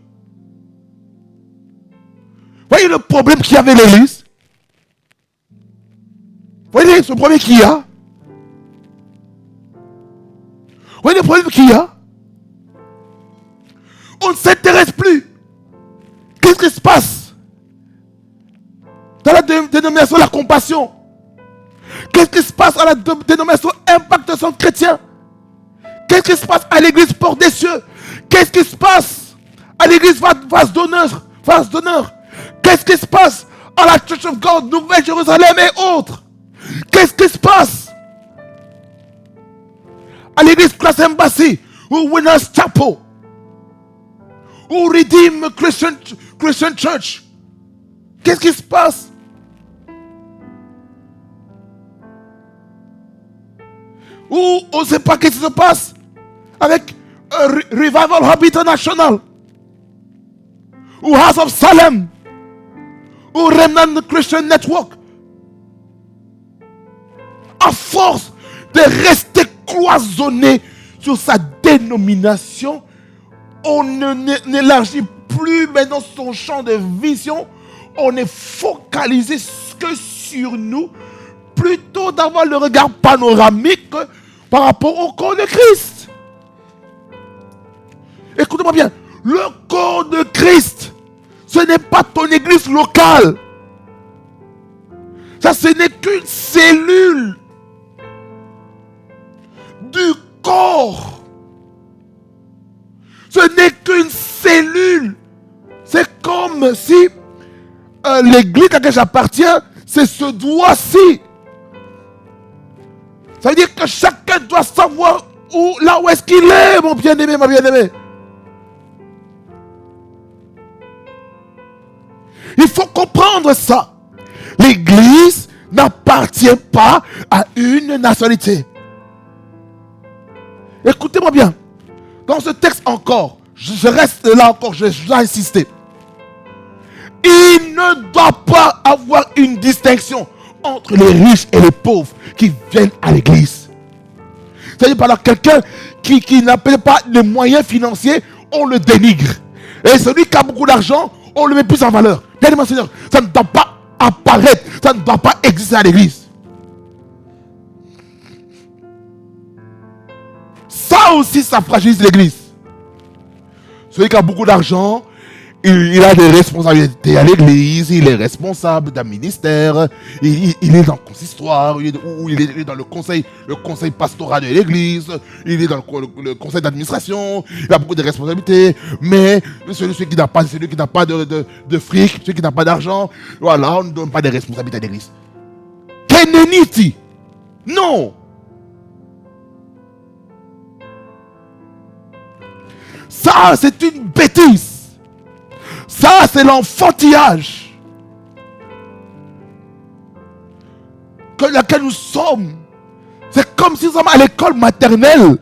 Voyez le problème qu'il y avait l'église? Voyez ce problème qu'il y a? Voyez le problème qu'il y a? On ne s'intéresse plus. Qu'est-ce qui se passe dans la dénomination de la compassion? Qu'est-ce qui se passe à la dénomination Impact Centre Chrétien? Qu'est-ce qui se passe à l'église Porte des Cieux? Qu'est-ce qui se passe à l'église Face d'Honneur? Qu'est-ce qui se passe à la Church of God, Nouvelle-Jérusalem et autres? Qu'est-ce qui se passe à l'église Class Embassy, ou Winners Chapel, ou Redeem Christian Church. Qu'est-ce qui se passe? Ou on ne sait pas qu'est-ce qui se passe avec Revival Hub International, ou House of Salem, ou Remnant Christian Network. À force de rester cloisonné sur sa dénomination, on n'élargit plus maintenant son champ de vision. On est focalisé que sur nous, plutôt d'avoir le regard panoramique par rapport au corps de Christ. Écoutez-moi bien, le corps de Christ, ce n'est pas ton église locale. Ça, ce n'est qu'une cellule du corps. Ce n'est qu'une cellule. C'est comme si l'église à laquelle j'appartiens, c'est ce doigt-ci. Ça veut dire que chacun doit savoir là où est-ce qu'il est, mon bien-aimé, ma bien-aimée. Il faut comprendre ça. L'église n'appartient pas à une nationalité. Écoutez-moi bien. Dans ce texte encore, je reste là encore, je vais insister. Il ne doit pas avoir une distinction entre les riches et les pauvres qui viennent à l'église. C'est-à-dire par là, quelqu'un qui n'a pas les moyens financiers, on le dénigre. Et celui qui a beaucoup d'argent, on le met plus en valeur. Bien aimé Seigneur, ça ne doit pas apparaître, ça ne doit pas exister à l'église. Ça aussi, ça fragilise l'église. Celui qui a beaucoup d'argent, il a des responsabilités à l'église, il est responsable d'un ministère, il est dans le consistoire, il est dans le conseil pastoral de l'église, il est dans le conseil d'administration, il a beaucoup de responsabilités, mais celui qui n'a pas de fric, celui qui n'a pas d'argent, voilà, on ne donne pas de responsabilités à l'église. Keneniti, non. Ça, c'est une bêtise. Ça, c'est l'enfantillage dans laquelle nous sommes. C'est comme si nous sommes à l'école maternelle,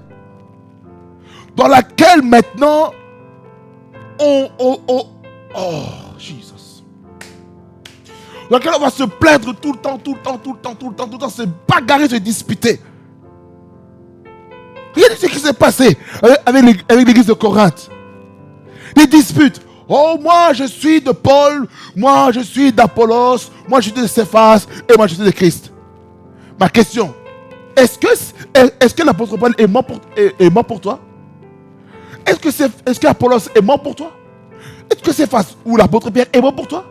dans laquelle maintenant oh, Jesus. Dans laquelle on va se plaindre tout le temps, se bagarrer, se disputer. Regardez ce qui s'est passé avec l'église de Corinthe. Des disputes. Oh, moi je suis de Paul, moi je suis d'Apollos, moi je suis de Céphas et moi je suis de Christ. Ma question, est-ce que l'apôtre Paul est mort pour toi? Est-ce que Apollos est mort pour toi? Est-ce que Céphas ou l'apôtre Pierre est mort pour toi?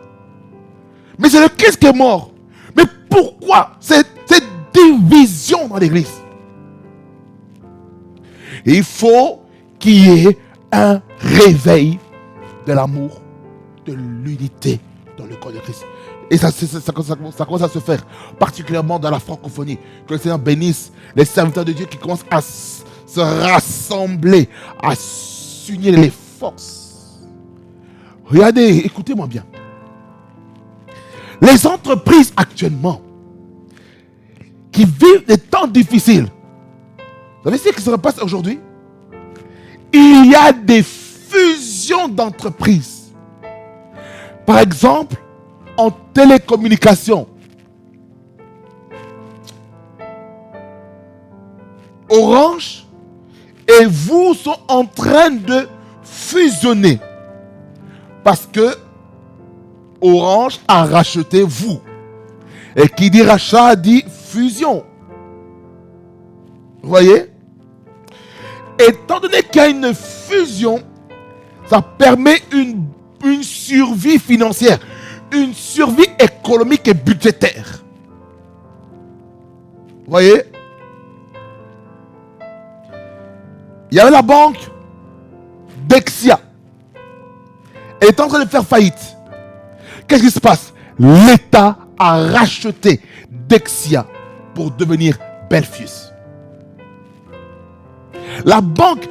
Mais c'est le Christ qui est mort. Mais pourquoi cette division dans l'église? Il faut qu'il y ait un réveil de l'amour, de l'unité dans le corps de Christ. Et ça commence à se faire, particulièrement dans la francophonie. Que le Seigneur bénisse les serviteurs de Dieu qui commencent à se rassembler, à s'unir les forces. Regardez, écoutez-moi bien. Les entreprises actuellement qui vivent des temps difficiles, vous savez ce qui se passe aujourd'hui? Il y a des fusions d'entreprises. Par exemple, en télécommunication. Orange et vous sont en train de fusionner. Parce que Orange a racheté vous. Et qui dit rachat dit fusion. Vous voyez? Étant donné qu'il y a une fusion, ça permet une survie financière, une survie économique et budgétaire. Vous voyez? Il y avait la banque Dexia. Elle est en train de faire faillite. Qu'est-ce qui se passe? L'État a racheté Dexia pour devenir Belfius. La banque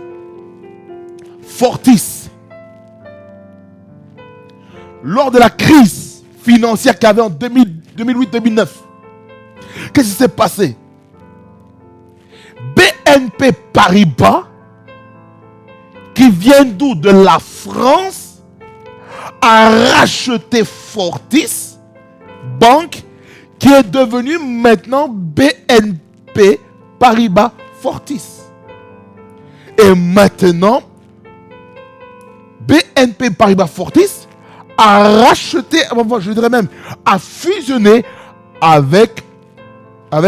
Fortis, lors de la crise financière qu'il y avait en 2008-2009, qu'est-ce qui s'est passé? BNP Paribas, qui vient d'où? De la France, a racheté Fortis, banque qui est devenue maintenant BNP Paribas Fortis. Et maintenant, BNP Paribas Fortis a racheté, je dirais même, a fusionné avec la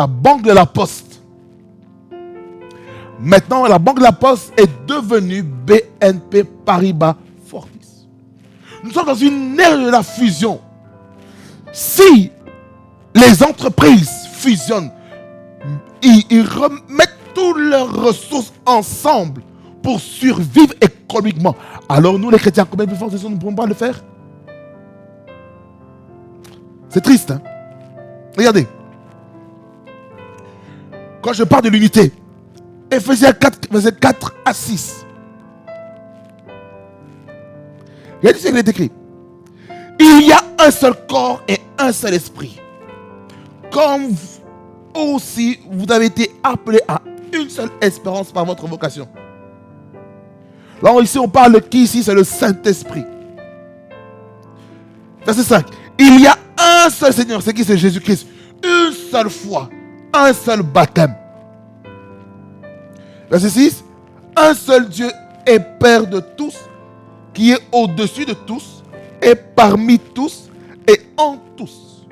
Banque de la Poste. Maintenant, la Banque de la Poste est devenue BNP Paribas Fortis. Nous sommes dans une ère de la fusion. Si les entreprises fusionnent, ils remettent toutes leurs ressources ensemble pour survivre économiquement, alors nous les chrétiens, combien de force nous ne pouvons pas le faire? C'est triste, hein? Regardez. Quand je parle de l'unité, Ephésiens 4, verset 4 à 6. Regardez ce qu'il est écrit. Il y a un seul corps et un seul esprit. Comme aussi vous avez été appelés à une seule espérance par votre vocation. Alors ici on parle de qui ici? C'est le Saint-Esprit. Verset 5. Il y a un seul Seigneur, c'est qui? C'est Jésus-Christ. Une seule foi, un seul baptême. Verset 6. Un seul Dieu et Père de tous, qui est au-dessus de tous, et parmi tous, et en tous.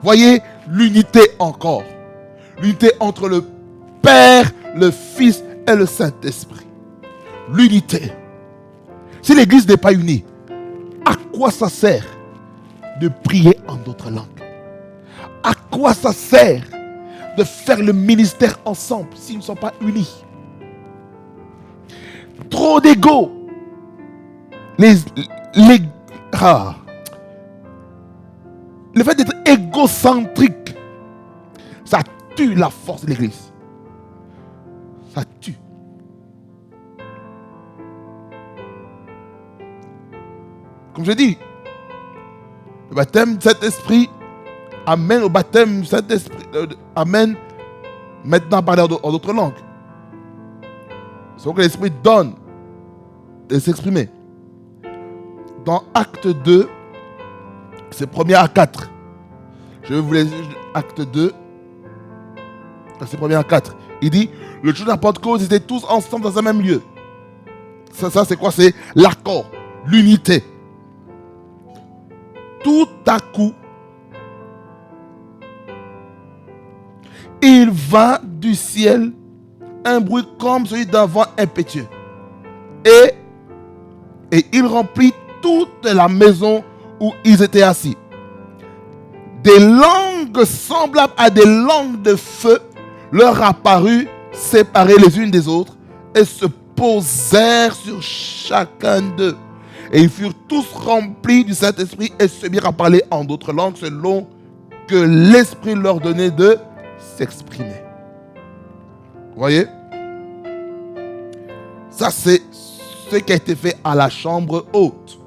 Voyez l'unité encore. L'unité entre le Père, le Fils et le Saint-Esprit. L'unité. Si l'Église n'est pas unie, à quoi ça sert de prier en d'autres langues? À quoi ça sert de faire le ministère ensemble s'ils ne sont pas unis? Trop d'ego. Le fait d'être égocentrique, ça tue la force de l'Église. Ça tue. Comme je dis, le baptême Saint-Esprit amène au baptême Saint-Esprit, amène maintenant à parler en d'autres langues. C'est que l'Esprit donne de s'exprimer. Dans Acte 2, c'est 1er à 4. Je vais vous lire Acte 2, c'est 1er à 4. Il dit, le jour de la Pentecôte, ils étaient tous ensemble dans un même lieu. Ça c'est quoi? C'est l'accord, l'unité. Tout à coup, il vint du ciel un bruit comme celui d'un vent impétueux. Et il remplit toute la maison où ils étaient assis. Des langues semblables à des langues de feu leur apparurent, séparées les unes des autres, et se posèrent sur chacun d'eux. Et ils furent tous remplis du Saint-Esprit et se mirent à parler en d'autres langues selon que l'Esprit leur donnait de s'exprimer. Vous voyez? Ça, c'est ce qui a été fait à la chambre haute.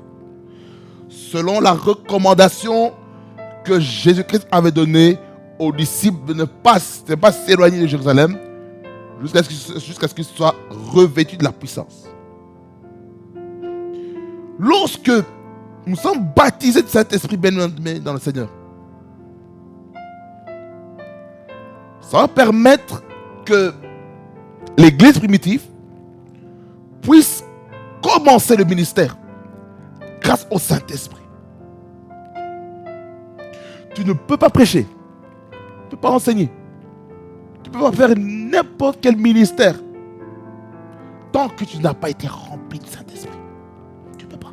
Selon la recommandation que Jésus-Christ avait donnée aux disciples de ne pas s'éloigner de Jérusalem jusqu'à ce qu'ils soient revêtus de la puissance. Lorsque nous sommes baptisés de Saint-Esprit bien-aimé dans le Seigneur, ça va permettre que l'Église primitive puisse commencer le ministère grâce au Saint-Esprit. Tu ne peux pas prêcher, tu ne peux pas enseigner, tu ne peux pas faire n'importe quel ministère tant que tu n'as pas été rempli du Saint-Esprit. Tu ne peux pas.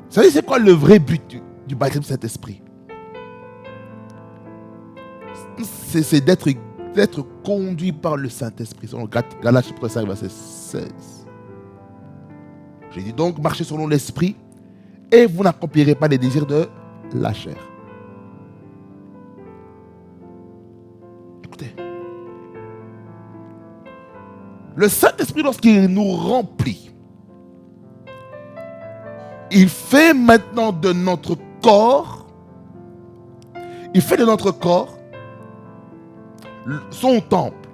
Vous savez, c'est quoi le vrai but du baptême du Saint-Esprit? C'est d'être conduit par le Saint-Esprit. Selon Galates chapitre 5, verset 16. J'ai dit donc, marchez selon l'Esprit et vous n'accomplirez pas les désirs de la chair. Écoutez. Le Saint-Esprit, lorsqu'il nous remplit, il fait maintenant de notre corps, son temple.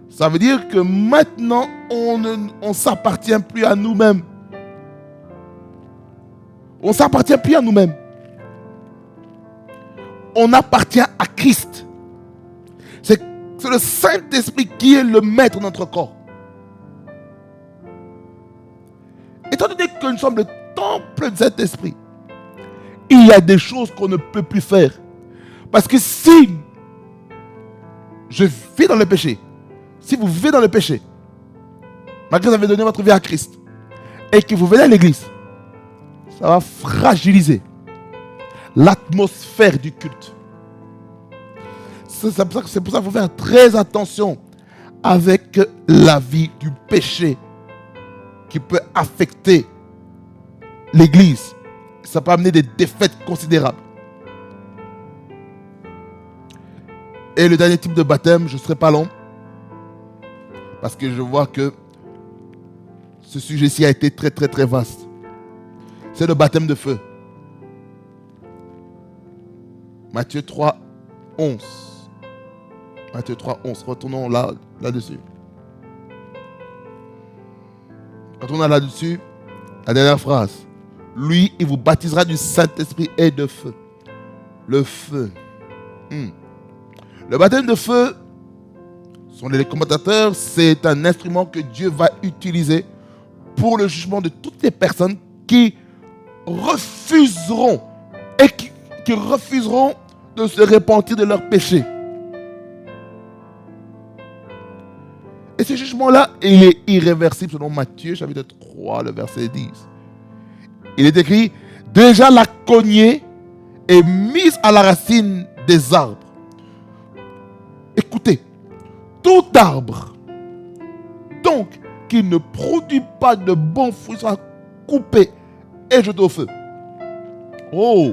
Ça veut dire que maintenant, on ne s'appartient plus à nous-mêmes. On ne s'appartient plus à nous-mêmes. On appartient à Christ. C'est le Saint-Esprit qui est le maître de notre corps. Étant donné que nous sommes le temple de cet esprit, il y a des choses qu'on ne peut plus faire. Parce que si je vis dans le péché, si vous vivez dans le péché, malgré que vous avez donné votre vie à Christ, et que vous venez à l'église, ça va fragiliser l'atmosphère du culte. C'est pour ça qu'il faut faire très attention avec la vie du péché qui peut affecter l'église. Ça peut amener des défaites considérables. Et le dernier type de baptême, je ne serai pas long, parce que je vois que ce sujet-ci a été très très très vaste. C'est le baptême de feu. Matthieu 3, 11. Matthieu 3, 11. Retournons là-dessus. Quand on est là-dessus, la dernière phrase. Lui, il vous baptisera du Saint-Esprit et de feu. Le feu. Le baptême de feu, selon les commentateurs, c'est un instrument que Dieu va utiliser pour le jugement de toutes les personnes qui refuseront qui refuseront de se repentir de leurs péchés. Et ce jugement-là, il est irréversible selon Matthieu, chapitre 3, le verset 10. Il est écrit, déjà la cognée est mise à la racine des arbres. Écoutez, tout arbre, donc, qui ne produit pas de bons fruits sera coupé et jeté au feu. Oh!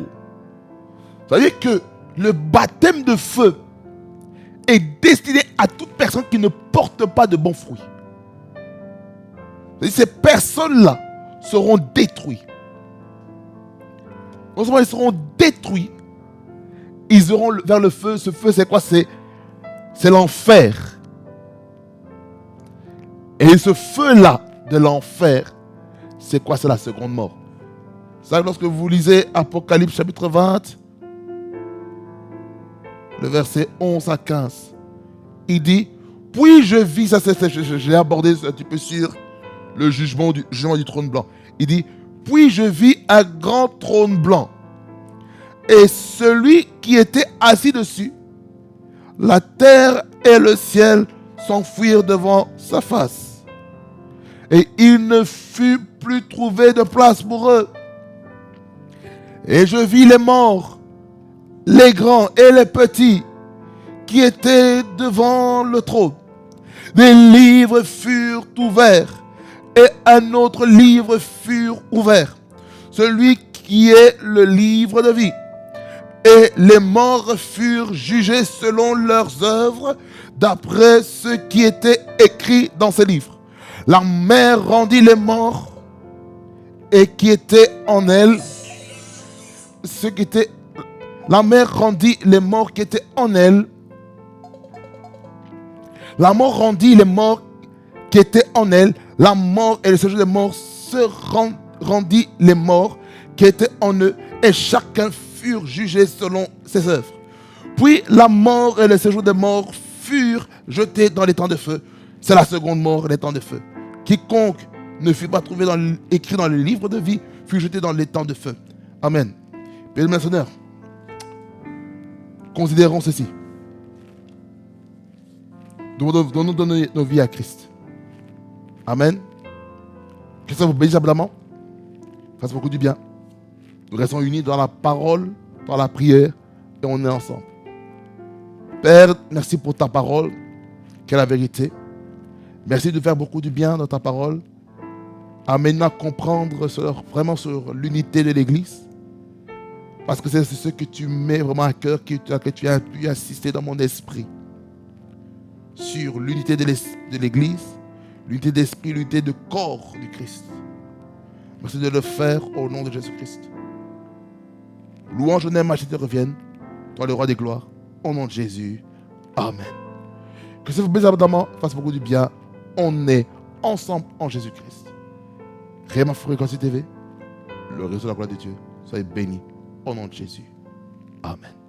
Ça veut dire que le baptême de feu est destiné à toute personne qui ne porte pas de bons fruits. Ces personnes-là seront détruites. Non seulement ils seront détruits, ils iront vers le feu. Ce feu, c'est quoi? C'est l'enfer. Et ce feu-là de l'enfer, c'est quoi? C'est la seconde mort. Ça, lorsque vous lisez Apocalypse chapitre 20, le verset 11 à 15, il dit, puis je vis, ça j'ai abordé un petit peu sur le jugement du trône blanc. Il dit, puis je vis un grand trône blanc et celui qui était assis dessus. La terre et le ciel s'enfuirent devant sa face. Et il ne fut plus trouvé de place pour eux. Et je vis les morts, les grands et les petits, qui étaient devant le trône. Des livres furent ouverts, et un autre livre fut ouvert, celui qui est le livre de vie. Et les morts furent jugés selon leurs œuvres, d'après ce qui était écrit dans ces livres. La mer rendit les morts, et qui étaient en elle, la mer rendit les morts qui étaient en elle. La mort rendit les morts qui étaient en elle. La mort et le séjour des morts rendit les morts qui étaient en eux. Et chacun furent jugés selon ses œuvres. Puis la mort et le séjour des morts furent jetés dans les temps de feu. C'est la seconde mort, les temps de feu. Quiconque ne fut pas trouvé écrit dans le livre de vie fut jeté dans les temps de feu. Amen. Bien, mes seigneurs, considérons ceci. Nous devons donner nos vies à Christ. Amen. Que ça vous bénisse abondamment. Fasse beaucoup du bien. Nous restons unis dans la parole, dans la prière, et on est ensemble. Père, merci pour ta parole, qui est la vérité. Merci de faire beaucoup du bien dans ta parole. Amène-nous à comprendre vraiment sur l'unité de l'Église. Parce que c'est ce que tu mets vraiment à cœur, que tu as pu assister dans mon esprit. Sur l'unité de l'Église, l'unité d'esprit, l'unité de corps du Christ. Merci de le faire au nom de Jésus-Christ. Louange, honneur, majesté reviennent. Toi, le roi des gloires, au nom de Jésus. Amen. Que ça vous plaise abondamment, fasse beaucoup du bien. On est ensemble en Jésus-Christ. Réellement Fréquence TV, le réseau de la gloire de Dieu. Soyez bénis au nom de Jésus. Amen.